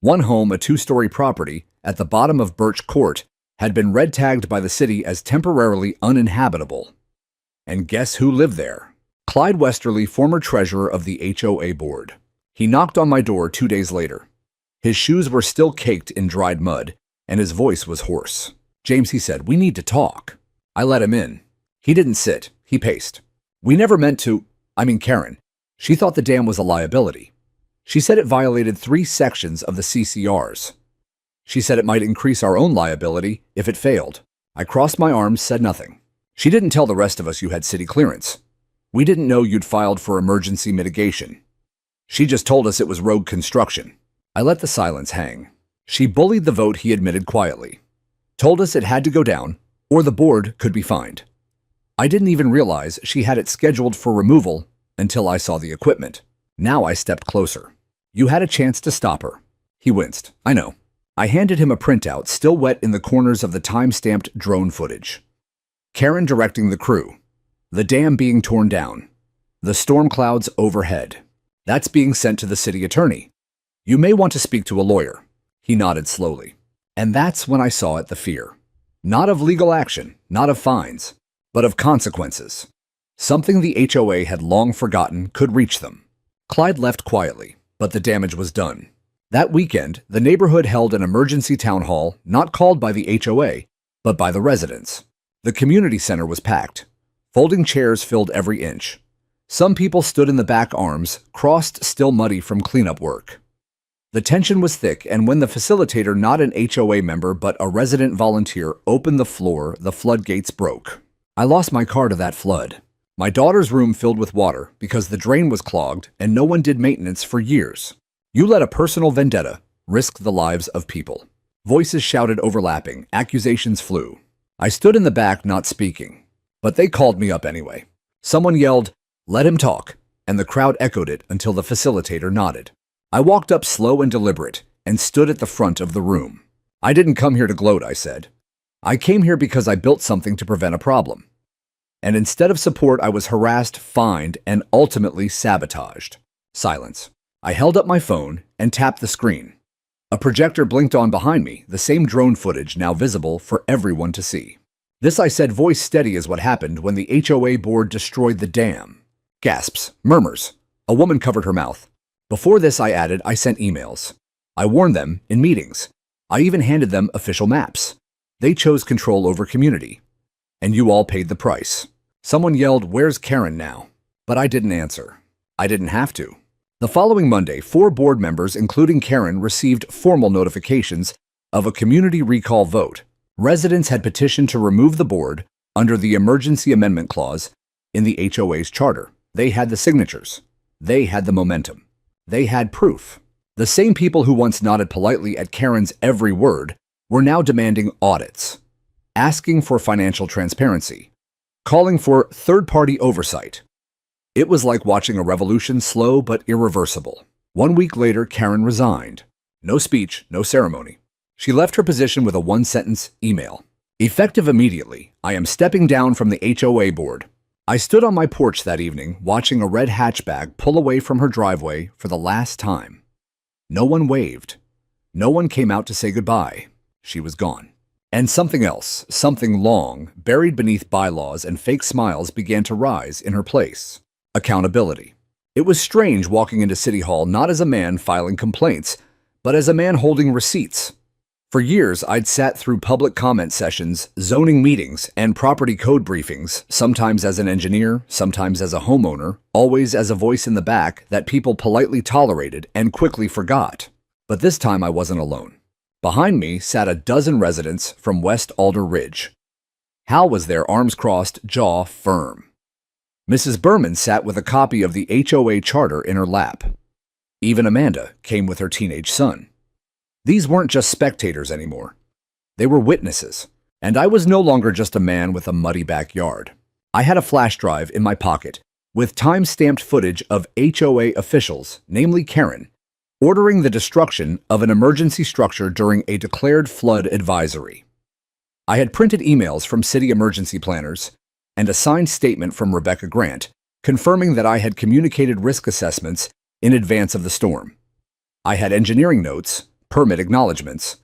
One home, a 2-story property, at the bottom of Birch Court, had been red-tagged by the city as temporarily uninhabitable. And guess who lived there? Clyde Westerly, former treasurer of the HOA board. He knocked on my door 2 days later. His shoes were still caked in dried mud, and his voice was hoarse. "James," he said, "we need to talk." I let him in. He didn't sit. He paced. "We never meant to— Karen. She thought the dam was a liability. She said it violated 3 sections of the CCRs. She said it might increase our own liability if it failed." I crossed my arms, said nothing. "She didn't tell the rest of us you had city clearance. We didn't know you'd filed for emergency mitigation. She just told us it was rogue construction." I let the silence hang. "She bullied the vote," he admitted quietly. "Told us it had to go down, or the board could be fined. I didn't even realize she had it scheduled for removal until I saw the equipment. Now I stepped closer. You had a chance to stop her." He winced. "I know." I handed him a printout, still wet in the corners of the time-stamped drone footage. Karen directing the crew. The dam being torn down. The storm clouds overhead. "That's being sent to the city attorney. You may want to speak to a lawyer." He nodded slowly. And that's when I saw it, the fear. Not of legal action, not of fines, but of consequences. Something the HOA had long forgotten could reach them. Clyde left quietly, but the damage was done. That weekend, the neighborhood held an emergency town hall, not called by the HOA, but by the residents. The community center was packed. Folding chairs filled every inch. Some people stood in the back, arms crossed, still muddy from cleanup work. The tension was thick, and when the facilitator, not an HOA member but a resident volunteer, opened the floor, the floodgates broke. I lost my car to that flood. My daughter's room filled with water because the drain was clogged and no one did maintenance for years. You let a personal vendetta risk the lives of people. Voices shouted, overlapping. Accusations flew. I stood in the back, not speaking. But they called me up anyway. Someone yelled, "Let him talk," and the crowd echoed it until the facilitator nodded. I walked up, slow and deliberate, and stood at the front of the room. "I didn't come here to gloat," I said. "I came here because I built something to prevent a problem. And instead of support, I was harassed, fined, and ultimately sabotaged." Silence. I held up my phone and tapped the screen. A projector blinked on behind me, the same drone footage now visible for everyone to see. "This," I said, voice steady as what happened when the HOA board destroyed the dam. Gasps, murmurs. A woman covered her mouth. "Before this," I added, "I sent emails. I warned them in meetings. I even handed them official maps. They chose control over community. And you all paid the price." Someone yelled, "Where's Karen now?" But I didn't answer. I didn't have to. The following Monday, 4 board members, including Karen, received formal notifications of a community recall vote. Residents had petitioned to remove the board under the Emergency Amendment Clause in the HOA's charter. They had the signatures. They had the momentum. They had proof. The same people who once nodded politely at Karen's every word were now demanding audits, asking for financial transparency, calling for third-party oversight. It was like watching a revolution, slow but irreversible. 1 week later, Karen resigned. No speech, no ceremony. She left her position with a 1-sentence email. "Effective immediately, I am stepping down from the HOA board." I stood on my porch that evening, watching a red hatchback pull away from her driveway for the last time. No one waved. No one came out to say goodbye. She was gone. And something else, something long, buried beneath bylaws and fake smiles, began to rise in her place. Accountability. It was strange walking into City Hall not as a man filing complaints, but as a man holding receipts. For years, I'd sat through public comment sessions, zoning meetings, and property code briefings, sometimes as an engineer, sometimes as a homeowner, always as a voice in the back that people politely tolerated and quickly forgot. But this time I wasn't alone. Behind me sat a dozen residents from West Alder Ridge. Hal was there, arms crossed, jaw firm. Mrs. Berman sat with a copy of the HOA charter in her lap. Even Amanda came with her teenage son. These weren't just spectators anymore. They were witnesses. And I was no longer just a man with a muddy backyard. I had a flash drive in my pocket with time-stamped footage of HOA officials, namely Karen, ordering the destruction of an emergency structure during a declared flood advisory. I had printed emails from city emergency planners and a signed statement from Rebecca Grant confirming that I had communicated risk assessments in advance of the storm. I had engineering notes, permit acknowledgments,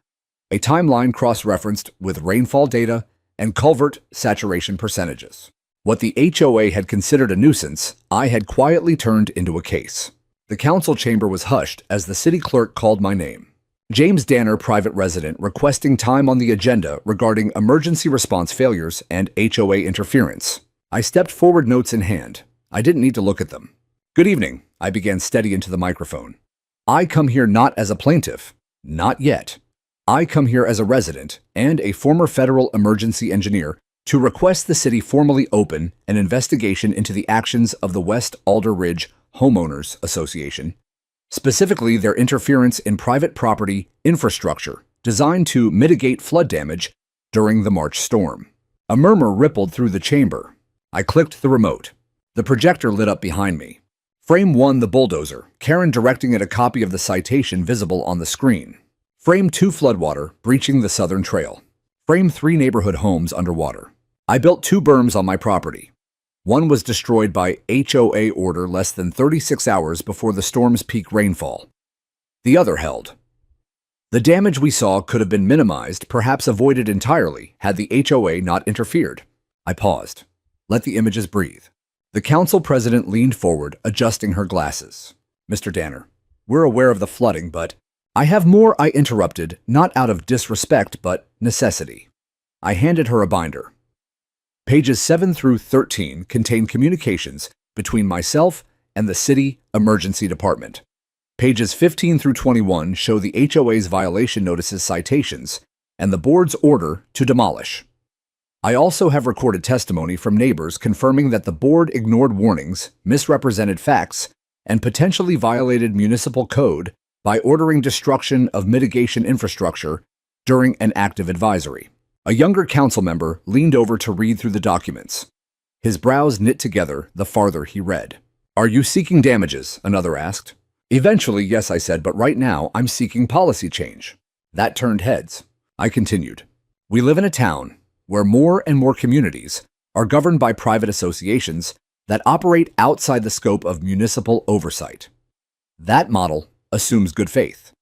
a timeline cross-referenced with rainfall data and culvert saturation percentages. What the HOA had considered a nuisance, I had quietly turned into a case. The council chamber was hushed as the city clerk called my name. James Danner, private resident, requesting time on the agenda regarding emergency response failures and HOA interference. I stepped forward, notes in hand. I didn't need to look at them. Good evening, I began steady into the microphone. I come here not as a plaintiff. Not yet. I come here as a resident and a former federal emergency engineer to request the city formally open an investigation into the actions of the West Alder Ridge Homeowners Association, specifically their interference in private property infrastructure designed to mitigate flood damage during the March storm. A murmur rippled through the chamber. I clicked the remote. The projector lit up behind me. Frame 1, the bulldozer, Karen directing at a copy of the citation visible on the screen. Frame 2, floodwater breaching the Southern Trail. Frame 3, neighborhood homes underwater. I built 2 berms on my property. One was destroyed by HOA order less than 36 hours before the storm's peak rainfall. The other held. The damage we saw could have been minimized, perhaps avoided entirely, had the HOA not interfered. I paused. Let the images breathe. The council president leaned forward, adjusting her glasses. Mr. Danner, we're aware of the flooding, but I have more, I interrupted, not out of disrespect, but necessity. I handed her a binder. Pages 7 through 13 contain communications between myself and the City Emergency Department. Pages 15 through 21 show the HOA's violation notices citations and the board's order to demolish. I also have recorded testimony from neighbors confirming that the board ignored warnings, misrepresented facts, and potentially violated municipal code by ordering destruction of mitigation infrastructure during an active advisory. A younger council member leaned over to read through the documents. His brows knit together the farther he read. Are you seeking damages? Another asked. Eventually, yes, I said, but right now I'm seeking policy change. That turned heads. I continued. We live in a town where more and more communities are governed by private associations that operate outside the scope of municipal oversight. That model assumes good faith.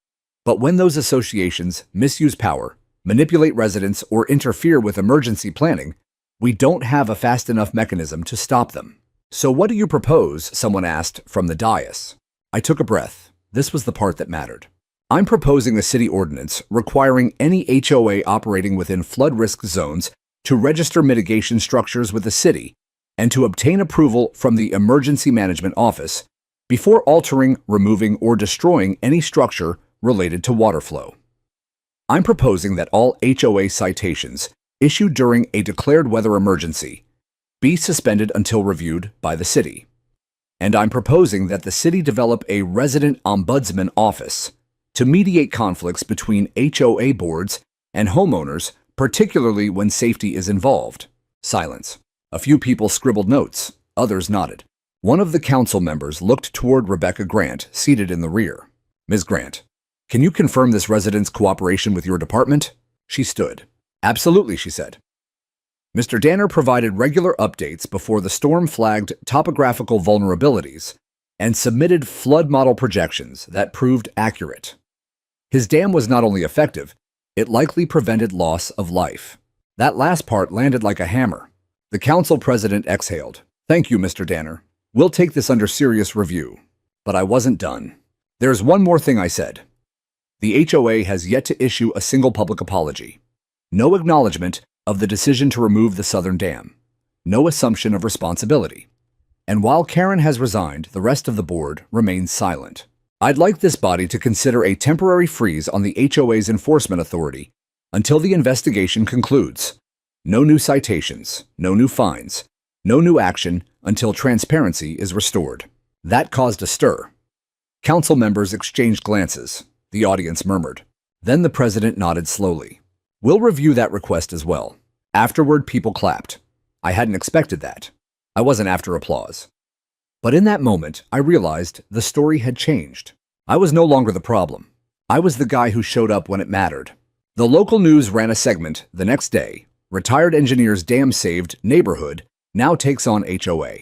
But when those associations misuse power, manipulate residents, or interfere with emergency planning, we don't have a fast enough mechanism to stop them. So what do you propose? Someone asked from the dais. I took a breath. This was the part that mattered. I'm proposing a city ordinance requiring any HOA operating within flood risk zones to register mitigation structures with the city and to obtain approval from the Emergency Management Office before altering, removing, or destroying any structure related to water flow. I'm proposing that all HOA citations issued during a declared weather emergency be suspended until reviewed by the city. And I'm proposing that the city develop a resident ombudsman office to mediate conflicts between HOA boards and homeowners, particularly when safety is involved. Silence. A few people scribbled notes, others nodded. One of the council members looked toward Rebecca Grant, seated in the rear. Ms. Grant, can you confirm this resident's cooperation with your department? She stood. Absolutely, she said. Mr. Danner provided regular updates before the storm flagged topographical vulnerabilities and submitted flood model projections that proved accurate. His dam was not only effective, it likely prevented loss of life. That last part landed like a hammer. The council president exhaled. Thank you, Mr. Danner. We'll take this under serious review. But I wasn't done. There's one more thing, I said. The HOA has yet to issue a single public apology. No acknowledgement of the decision to remove the southern dam. No assumption of responsibility. And while Karen has resigned, the rest of the board remains silent. I'd like this body to consider a temporary freeze on the HOA's enforcement authority until the investigation concludes. No new citations, no new fines, no new action until transparency is restored. That caused a stir. Council members exchanged glances. The audience murmured. Then the president nodded slowly. We'll review that request as well. Afterward, people clapped. I hadn't expected that. I wasn't after applause. But in that moment, I realized the story had changed. I was no longer the problem. I was the guy who showed up when it mattered. The local news ran a segment the next day. Retired engineer's dam-saved neighborhood now takes on HOA.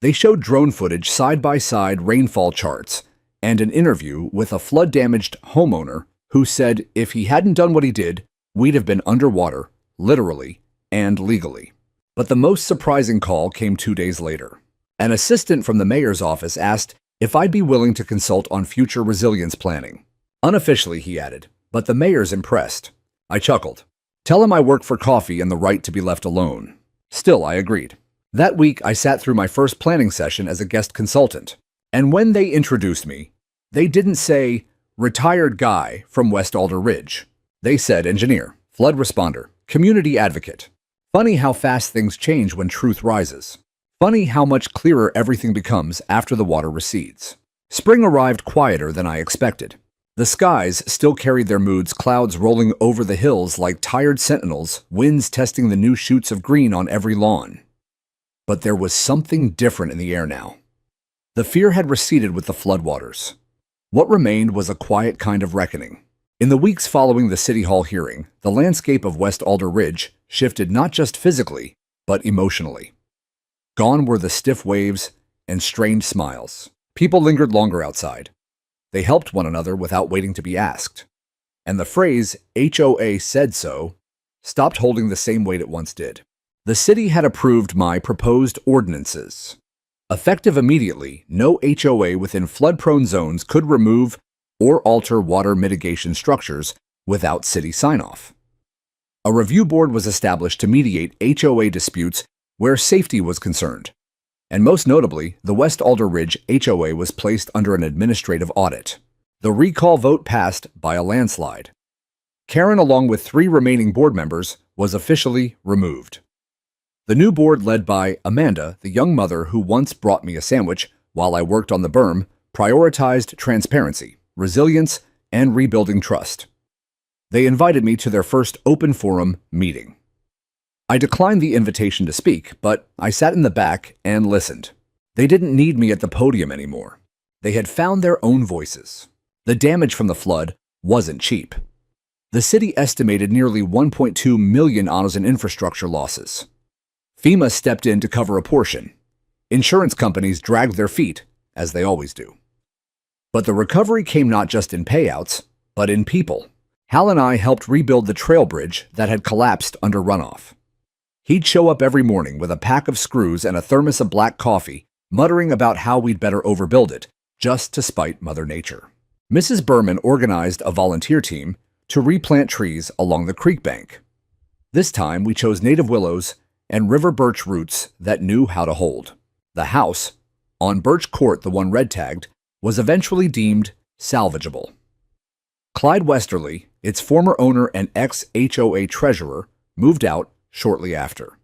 They showed drone footage, side-by-side rainfall charts, and an interview with a flood-damaged homeowner who said if he hadn't done what he did, we'd have been underwater, literally and legally. But the most surprising call came 2 days later. An assistant from the mayor's office asked if I'd be willing to consult on future resilience planning. Unofficially, he added, but the mayor's impressed. I chuckled. Tell him I work for coffee and the right to be left alone. Still, I agreed. That week, I sat through my first planning session as a guest consultant. And when they introduced me, they didn't say, retired guy from West Alder Ridge. They said engineer, flood responder, community advocate. Funny how fast things change when truth rises. Funny how much clearer everything becomes after the water recedes. Spring arrived quieter than I expected. The skies still carried their moods, clouds rolling over the hills like tired sentinels, winds testing the new shoots of green on every lawn. But there was something different in the air now. The fear had receded with the floodwaters. What remained was a quiet kind of reckoning. In the weeks following the City Hall hearing, the landscape of West Alder Ridge shifted not just physically, but emotionally. Gone were the stiff waves and strained smiles. People lingered longer outside. They helped one another without waiting to be asked. And the phrase, HOA said so, stopped holding the same weight it once did. The city had approved my proposed ordinances. Effective immediately, no HOA within flood-prone zones could remove or alter water mitigation structures without city sign-off. A review board was established to mediate HOA disputes where safety was concerned. And most notably, the West Alder Ridge HOA was placed under an administrative audit. The recall vote passed by a landslide. Karen, along with 3 remaining board members, was officially removed. The new board, led by Amanda, the young mother who once brought me a sandwich while I worked on the berm, prioritized transparency, resilience, and rebuilding trust. They invited me to their first open forum meeting. I declined the invitation to speak, but I sat in the back and listened. They didn't need me at the podium anymore. They had found their own voices. The damage from the flood wasn't cheap. The city estimated nearly $1.2 million in infrastructure losses. FEMA stepped in to cover a portion. Insurance companies dragged their feet, as they always do. But the recovery came not just in payouts, but in people. Hal and I helped rebuild the trail bridge that had collapsed under runoff. He'd show up every morning with a pack of screws and a thermos of black coffee, muttering about how we'd better overbuild it, just to spite Mother Nature. Mrs. Berman organized a volunteer team to replant trees along the creek bank. This time, we chose native willows and river birch roots that knew how to hold. The house, on Birch Court, the one red tagged, was eventually deemed salvageable. Clyde Westerly, its former owner and ex-HOA treasurer, moved out shortly after.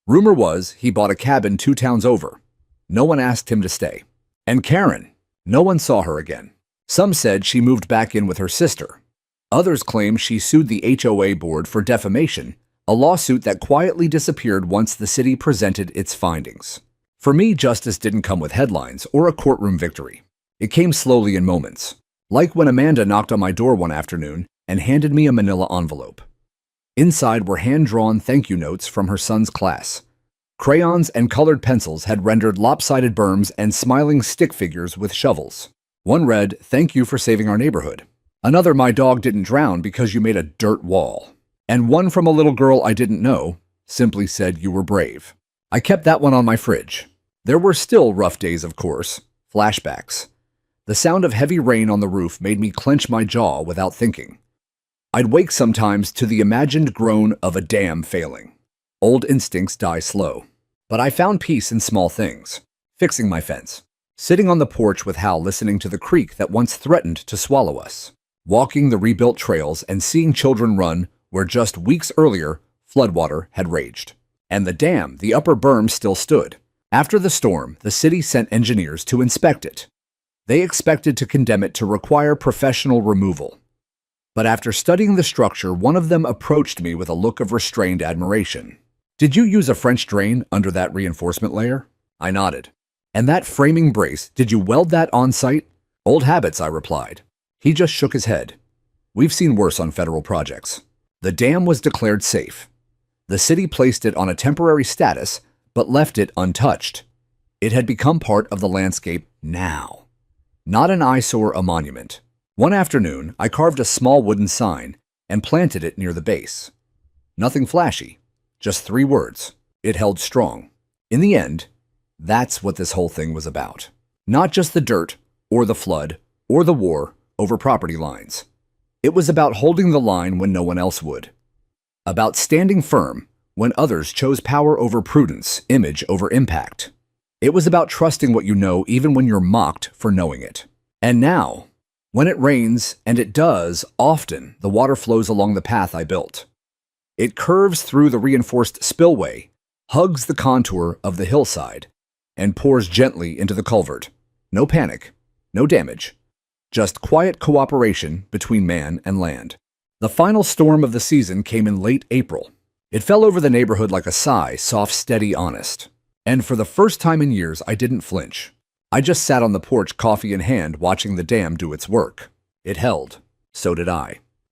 Rumor was he bought a cabin 2 towns over. No one asked him to stay. And Karen, no one saw her again. Some said she moved back in with her sister. Others claimed she sued the HOA board for defamation, a lawsuit that quietly disappeared once the city presented its findings. For me, justice didn't come with headlines or a courtroom victory. It came slowly in moments, like when Amanda knocked on my door one afternoon and handed me a manila envelope. Inside were hand-drawn thank you notes from her son's class. Crayons and colored pencils had rendered lopsided berms and smiling stick figures with shovels. One read, "Thank you for saving our neighborhood." Another, "My dog didn't drown because you made a dirt wall." And one from a little girl I didn't know simply said, "You were brave." I kept that one on my fridge. There were still rough days, of course, flashbacks. The sound of heavy rain on the roof made me clench my jaw without thinking. I'd wake sometimes to the imagined groan of a dam failing. Old instincts die slow. But I found peace in small things. Fixing my fence. Sitting on the porch with Hal listening to the creek that once threatened to swallow us. Walking the rebuilt trails and seeing children run where just weeks earlier, floodwater had raged. And the dam, the upper berm, still stood. After the storm, the city sent engineers to inspect it. They expected to condemn it to require professional removal. But after studying the structure, one of them approached me with a look of restrained admiration. "Did you use a French drain under that reinforcement layer?" I nodded. "And that framing brace, did you weld that on site?" "Old habits," I replied. He just shook his head. "We've seen worse on federal projects." The dam was declared safe. The city placed it on a temporary status, but left it untouched. It had become part of the landscape now. Not an eyesore, a monument. One afternoon, I carved a small wooden sign and planted it near the base. Nothing flashy, just 3 words. It held strong. In the end, that's what this whole thing was about. Not just the dirt, or the flood, or the war, over property lines. It was about holding the line when no one else would. About standing firm when others chose power over prudence, image over impact. It was about trusting what you know even when you're mocked for knowing it. And now, when it rains, and it does, often the water flows along the path I built. It curves through the reinforced spillway, hugs the contour of the hillside, and pours gently into the culvert. No panic, no damage, just quiet cooperation between man and land. The final storm of the season came in late April. It fell over the neighborhood like a sigh, soft, steady, honest. And for the first time in years, I didn't flinch. I just sat on the porch, coffee in hand, watching the dam do its work. It held. So did I.